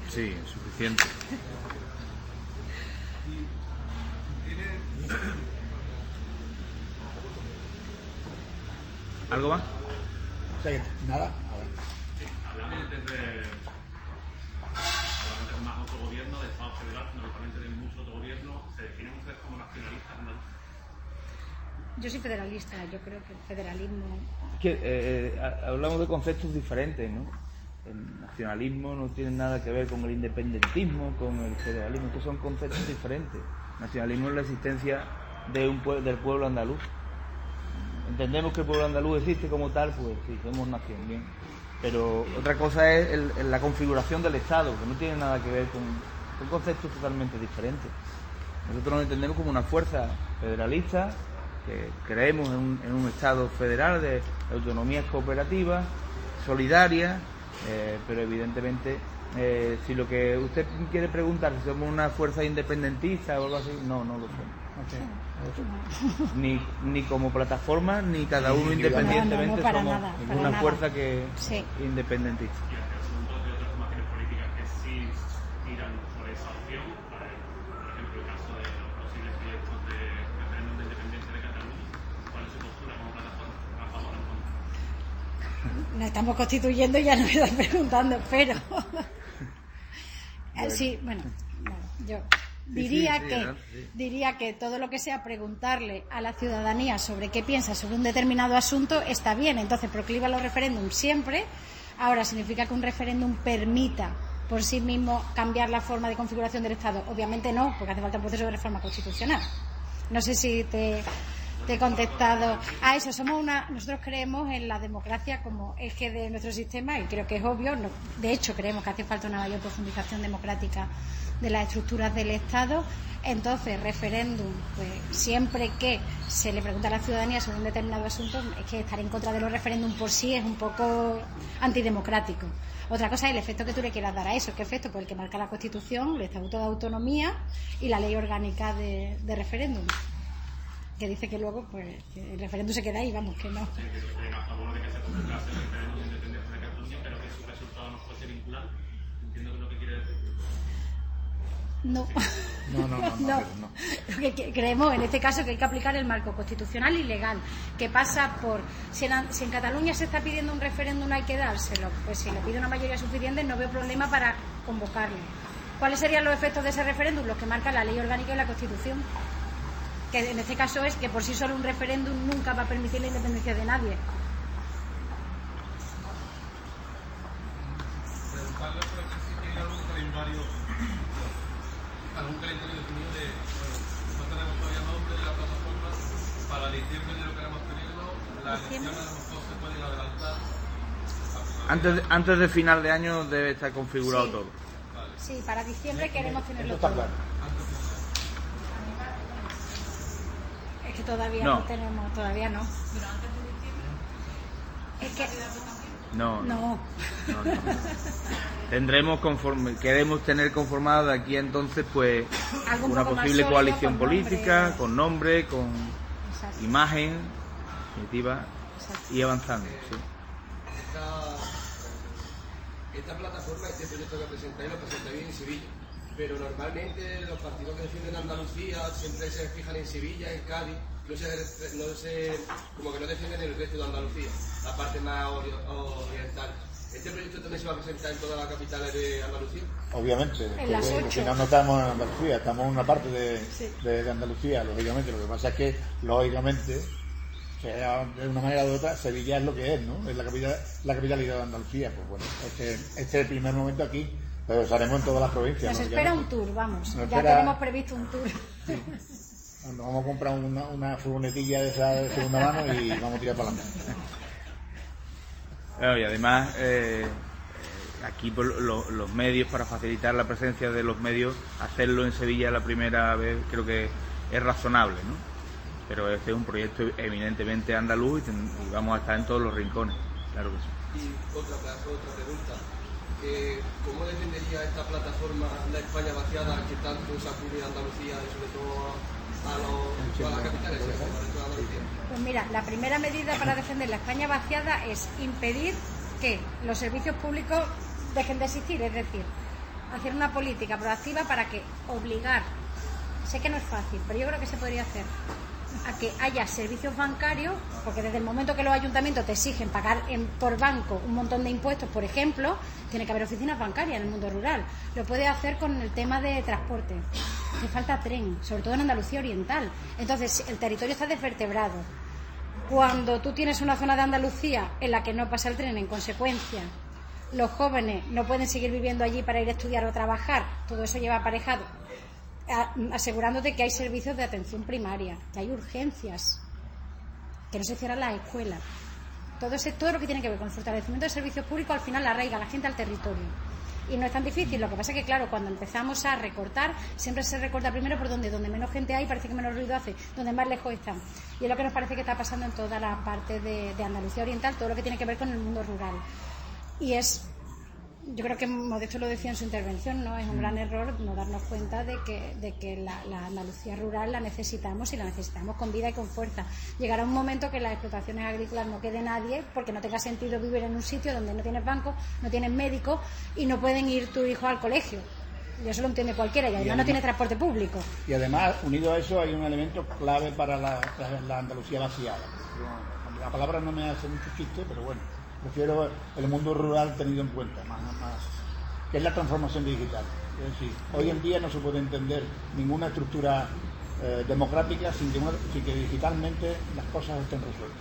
Sí, suficiente. ¿Algo más? Nada. Hablamos desde más autogobierno, de Estado federal, fundamentalmente de mucho autogobierno. ¿Se definen ustedes como nacionalistas andaluces? Yo soy federalista, yo creo que el federalismo... Hablamos de conceptos diferentes, ¿no? El nacionalismo no tiene nada que ver con el independentismo, con el federalismo, que son conceptos diferentes. Nacionalismo es la existencia del pueblo andaluz. Entendemos que el pueblo andaluz existe como tal, pues sí, somos nación, bien. Pero otra cosa es la configuración del Estado, que no tiene nada que ver son conceptos totalmente diferentes. Nosotros nos entendemos como una fuerza federalista, que creemos en un Estado federal de autonomías cooperativas, solidarias, pero evidentemente, si lo que usted quiere preguntar, si somos una fuerza independentista o algo así, no lo somos. Ni como plataforma, ni cada uno independientemente somos una fuerza que independentista. Y el asunto de otras formaciones políticas que sí tiran por esa opción, por ejemplo el caso de los posibles proyectos de referéndum de independencia de Cataluña, ¿cuál es su postura como plataforma? ¿A favor o en contra? Nos estamos constituyendo y ya nos están preguntando, pero sí, bueno, yo diría que todo lo que sea preguntarle a la ciudadanía sobre qué piensa sobre un determinado asunto está bien. Entonces procliva los referéndums siempre. Ahora, ¿significa que un referéndum permita por sí mismo cambiar la forma de configuración del Estado? Obviamente no, porque hace falta un proceso de reforma constitucional. No sé si te he contestado a eso. Nosotros creemos en la democracia como eje de nuestro sistema, y creo que es obvio. De hecho, creemos que hace falta una mayor profundización democrática de las estructuras del Estado. Entonces, referéndum, pues siempre que se le pregunta a la ciudadanía sobre un determinado asunto, es que estar en contra de los referéndums por sí es un poco antidemocrático. Otra cosa es el efecto que tú le quieras dar a eso. ¿Qué efecto? Pues el que marca la Constitución, el Estatuto de Autonomía y la Ley Orgánica de Referéndum, que dice que luego pues el referéndum se queda ahí, vamos, que no. Sí, que estén a favor de que se publicase el referéndum de independencia de Cataluña, pero que su resultado no fuese vinculante. Entiendo que es lo que quiere decir. No. Lo que creemos en este caso que hay que aplicar el marco constitucional y legal, que pasa por si en Cataluña se está pidiendo un referéndum, hay que dárselo. Pues si le pide una mayoría suficiente, no veo problema para convocarlo. ¿Cuáles serían los efectos de ese referéndum? Los que marca la Ley Orgánica y la Constitución, que en este caso es que por sí solo un referéndum nunca va a permitir la independencia de nadie. Preguntarle por aquí si tiene algún calendario definido de, no tenemos todavía nombre de la plataforma, para diciembre de lo queremos tenerlo, las elecciones a lo mejor se pueden adelantar. Antes de final de año debe estar configurado todo. Sí, Sí, para diciembre queremos tenerlo Eso está todo. claro. Es que todavía No. no tenemos, todavía no. Pero antes de diciembre, Es que No, no. Tendremos queremos tener conformada de aquí a entonces pues Algo un una poco más posible sólido, coalición con política, nombre. con nombre, con Exacto. imagen, en definitiva, Exacto. y avanzando. Sí. Esta plataforma, este proyecto que presentáis, lo presentáis en Sevilla. Pero normalmente los partidos que defienden Andalucía siempre se fijan en Sevilla, en Cádiz, como que no defienden el resto de Andalucía, la parte más oriental. ¿Este proyecto también se va a presentar en todas las capitales de Andalucía? Obviamente, En las porque 8. al final no estamos en Andalucía, estamos en una parte Sí. de Andalucía, lógicamente. Lo que pasa es que, lógicamente, sea de una manera u otra, Sevilla es lo que es, ¿no? Es la capitalidad de Andalucía. Pues bueno, este es el primer momento aquí, pero estaremos en todas las provincias. Nos ¿no? espera un tour, vamos. Nos Ya espera- tenemos previsto un tour. Nos vamos a comprar una furgonetilla de esa de segunda mano y vamos a tirar para adelante. Bueno, y además aquí por los medios, para facilitar la presencia de los medios, hacerlo en Sevilla la primera vez creo que es razonable, ¿no? Pero este es un proyecto eminentemente andaluz y vamos a estar en todos los rincones, claro que sí. Y otra pregunta. ¿Cómo defendería esta plataforma la España vaciada que tanto sacude a Andalucía y sobre todo a las capitales, sobre todo a Andalucía? Pues mira, la primera medida para defender la España vaciada es impedir que los servicios públicos dejen de existir, es decir, hacer una política proactiva para que obligar, sé que no es fácil, pero yo creo que se podría hacer, a que haya servicios bancarios, porque desde el momento que los ayuntamientos te exigen pagar por banco un montón de impuestos, por ejemplo, tiene que haber oficinas bancarias en el mundo rural. Lo puede hacer con el tema de transporte. Hace falta tren, sobre todo en Andalucía Oriental. Entonces, el territorio está desvertebrado. Cuando tú tienes una zona de Andalucía en la que no pasa el tren, en consecuencia, los jóvenes no pueden seguir viviendo allí para ir a estudiar o a trabajar, todo eso lleva aparejado asegurándote que hay servicios de atención primaria, que hay urgencias, que no se cierran las escuelas. Todo lo que tiene que ver con el fortalecimiento de servicios públicos al final la arraiga a la gente al territorio. Y no es tan difícil, lo que pasa es que claro, cuando empezamos a recortar, siempre se recorta primero por donde menos gente hay, parece que menos ruido hace, donde más lejos están. Y es lo que nos parece que está pasando en toda la parte de Andalucía Oriental, todo lo que tiene que ver con el mundo rural. Y yo creo que Modesto lo decía en su intervención, ¿no? Es un gran error no darnos cuenta de que la Andalucía rural la necesitamos y la necesitamos con vida y con fuerza. Llegará un momento que en las explotaciones agrícolas no quede nadie porque no tenga sentido vivir en un sitio donde no tienes banco, no tienes médico y no pueden ir tus hijos al colegio. Y eso lo entiende cualquiera y además no tiene transporte público. Y además, unido a eso, hay un elemento clave para la Andalucía vaciada. La palabra no me hace mucho chiste, pero bueno, prefiero el mundo rural tenido en cuenta, más que es la transformación digital. Es decir, hoy en día no se puede entender ninguna estructura democrática sin que digitalmente las cosas estén resueltas.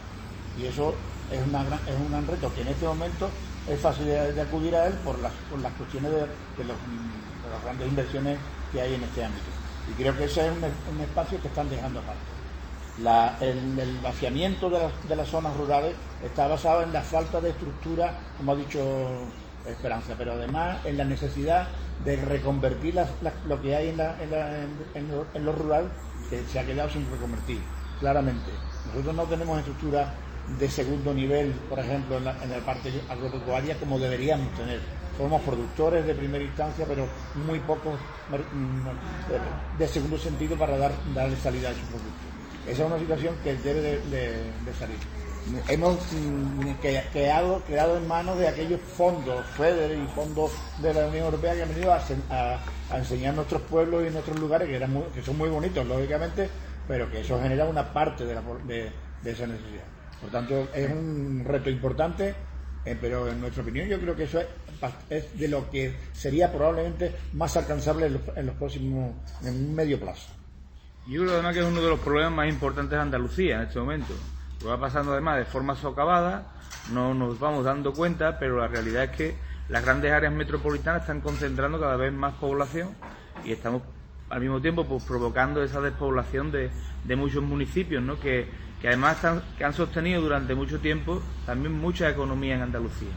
Y eso es un gran reto que en este momento es fácil de acudir a él por las cuestiones de las grandes inversiones que hay en este ámbito. Y creo que ese es un espacio que están dejando aparte. El vaciamiento de las zonas rurales está basado en la falta de estructura, como ha dicho Esperanza, pero además en la necesidad de reconvertir lo que hay en lo rural, que se ha quedado sin reconvertir, claramente. Nosotros no tenemos estructura de segundo nivel, por ejemplo, en la parte agropecuaria, como deberíamos tener. Somos productores de primera instancia, pero muy pocos de segundo sentido para darle salida a esos productos. Esa es una situación que debe de salir. Hemos quedado en manos de aquellos fondos, FEDER y fondos de la Unión Europea que han venido a enseñar nuestros pueblos y nuestros lugares, que son muy bonitos, lógicamente, pero que eso genera una parte de esa necesidad. Por tanto, es un reto importante, pero en nuestra opinión yo creo que eso es de lo que sería probablemente más alcanzable en los próximos, en un medio plazo. Yo creo además que es uno de los problemas más importantes de Andalucía en este momento. Lo va pasando además de forma socavada, no nos vamos dando cuenta, pero la realidad es que las grandes áreas metropolitanas están concentrando cada vez más población y estamos al mismo tiempo pues provocando esa despoblación de muchos municipios, ¿no? que además que han sostenido durante mucho tiempo también mucha economía en Andalucía.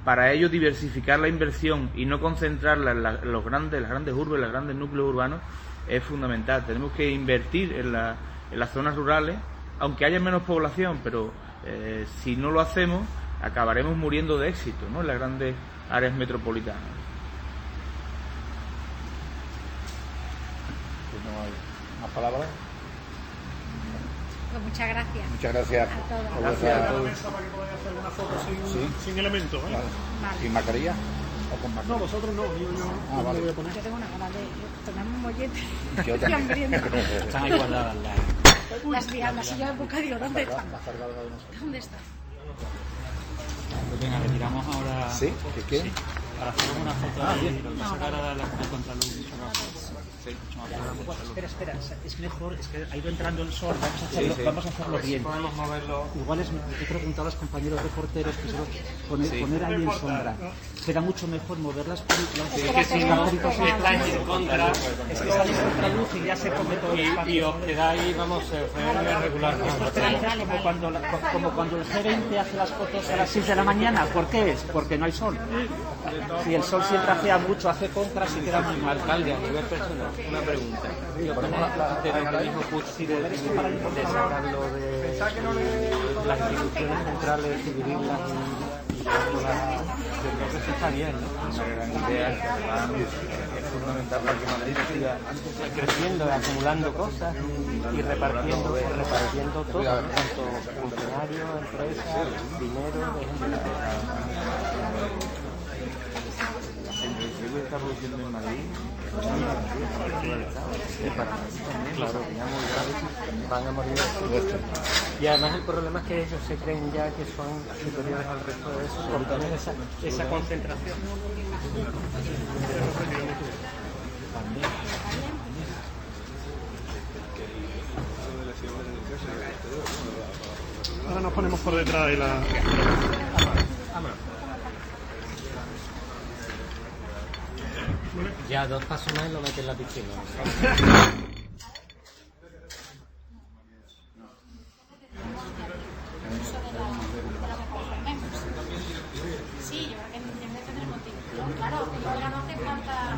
para ello diversificar la inversión y no concentrarla en las grandes urbes, los grandes núcleos urbanos, es fundamental. Tenemos que invertir en las zonas rurales, aunque haya menos población, pero si no lo hacemos, acabaremos muriendo de éxito, ¿no?, en las grandes áreas metropolitanas. Pues no hay más palabras. Pues muchas gracias. Muchas gracias a todos. Gracias a todos. Para que podáis hacer una foto Sí. sin elementos, ¿eh? Vale. ¿Sin mascarilla? ¿O con mascarilla? No, vosotros no, yo Ah, vale. me voy a poner. Yo tengo una gana de tomarme un mollete. Yo Estoy también. hambrienta. Están ahí guardadas Las viandas. Y yo en busca digo, ¿dónde están? Más cargado de nosotros. ¿Dónde están? Pues venga, retiramos ahora. ¿Sí? ¿Qué? Sí. Para hacer una foto ahí, lo que pasa es que ahora la contraluz. Espera, es mejor, es que ha ido entrando el sol, vamos a hacerlo bien. Podemos moverlo. Igual he preguntado a los compañeros reporteros que poner ahí en sombra. Queda mucho mejor mover las películas. Es que si no, es que sale contraluz y ya se come todo el espacio. Y os quedáis, vamos, regular. Como cuando el G20 hace las fotos a las 6 de la mañana. ¿Por qué es? Porque no hay sol. Si el sol siempre hacía mucho, hace contras y queda muy mal. Alcalde, a nivel personal, una pregunta. De lo que dijo Pucci de sacarlo de las instituciones centrales, dividirlas y yo creo que eso está bien, ¿no? Una gran idea, es fundamental para que Madrid siga creciendo, acumulando cosas y repartiendo todo, tanto funcionarios, empresas, dinero, el riesgo que está produciendo en Madrid. Claro, van a morir. Y además el problema es que ellos se creen ya que son superiores al resto de eso por tener esa concentración. Ahora nos ponemos por detrás de la... Ya 2 pasos más y lo meten en la piscina. Sí, yo creo que tiene que tener motivo. Claro, ahora no hace falta...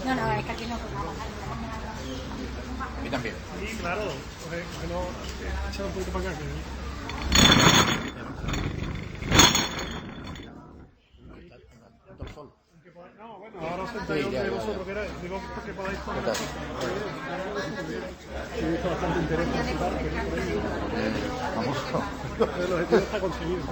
No, no, es que aquí no tocaba. A mí también. Sí, claro. Que no... Echar un poquito para acá. No, bueno, ahora os sentáis donde vosotros queráis. Digo que podáis poner aquí. Sí, está bastante interés por su parte. Vamos. El objetivo está conseguido.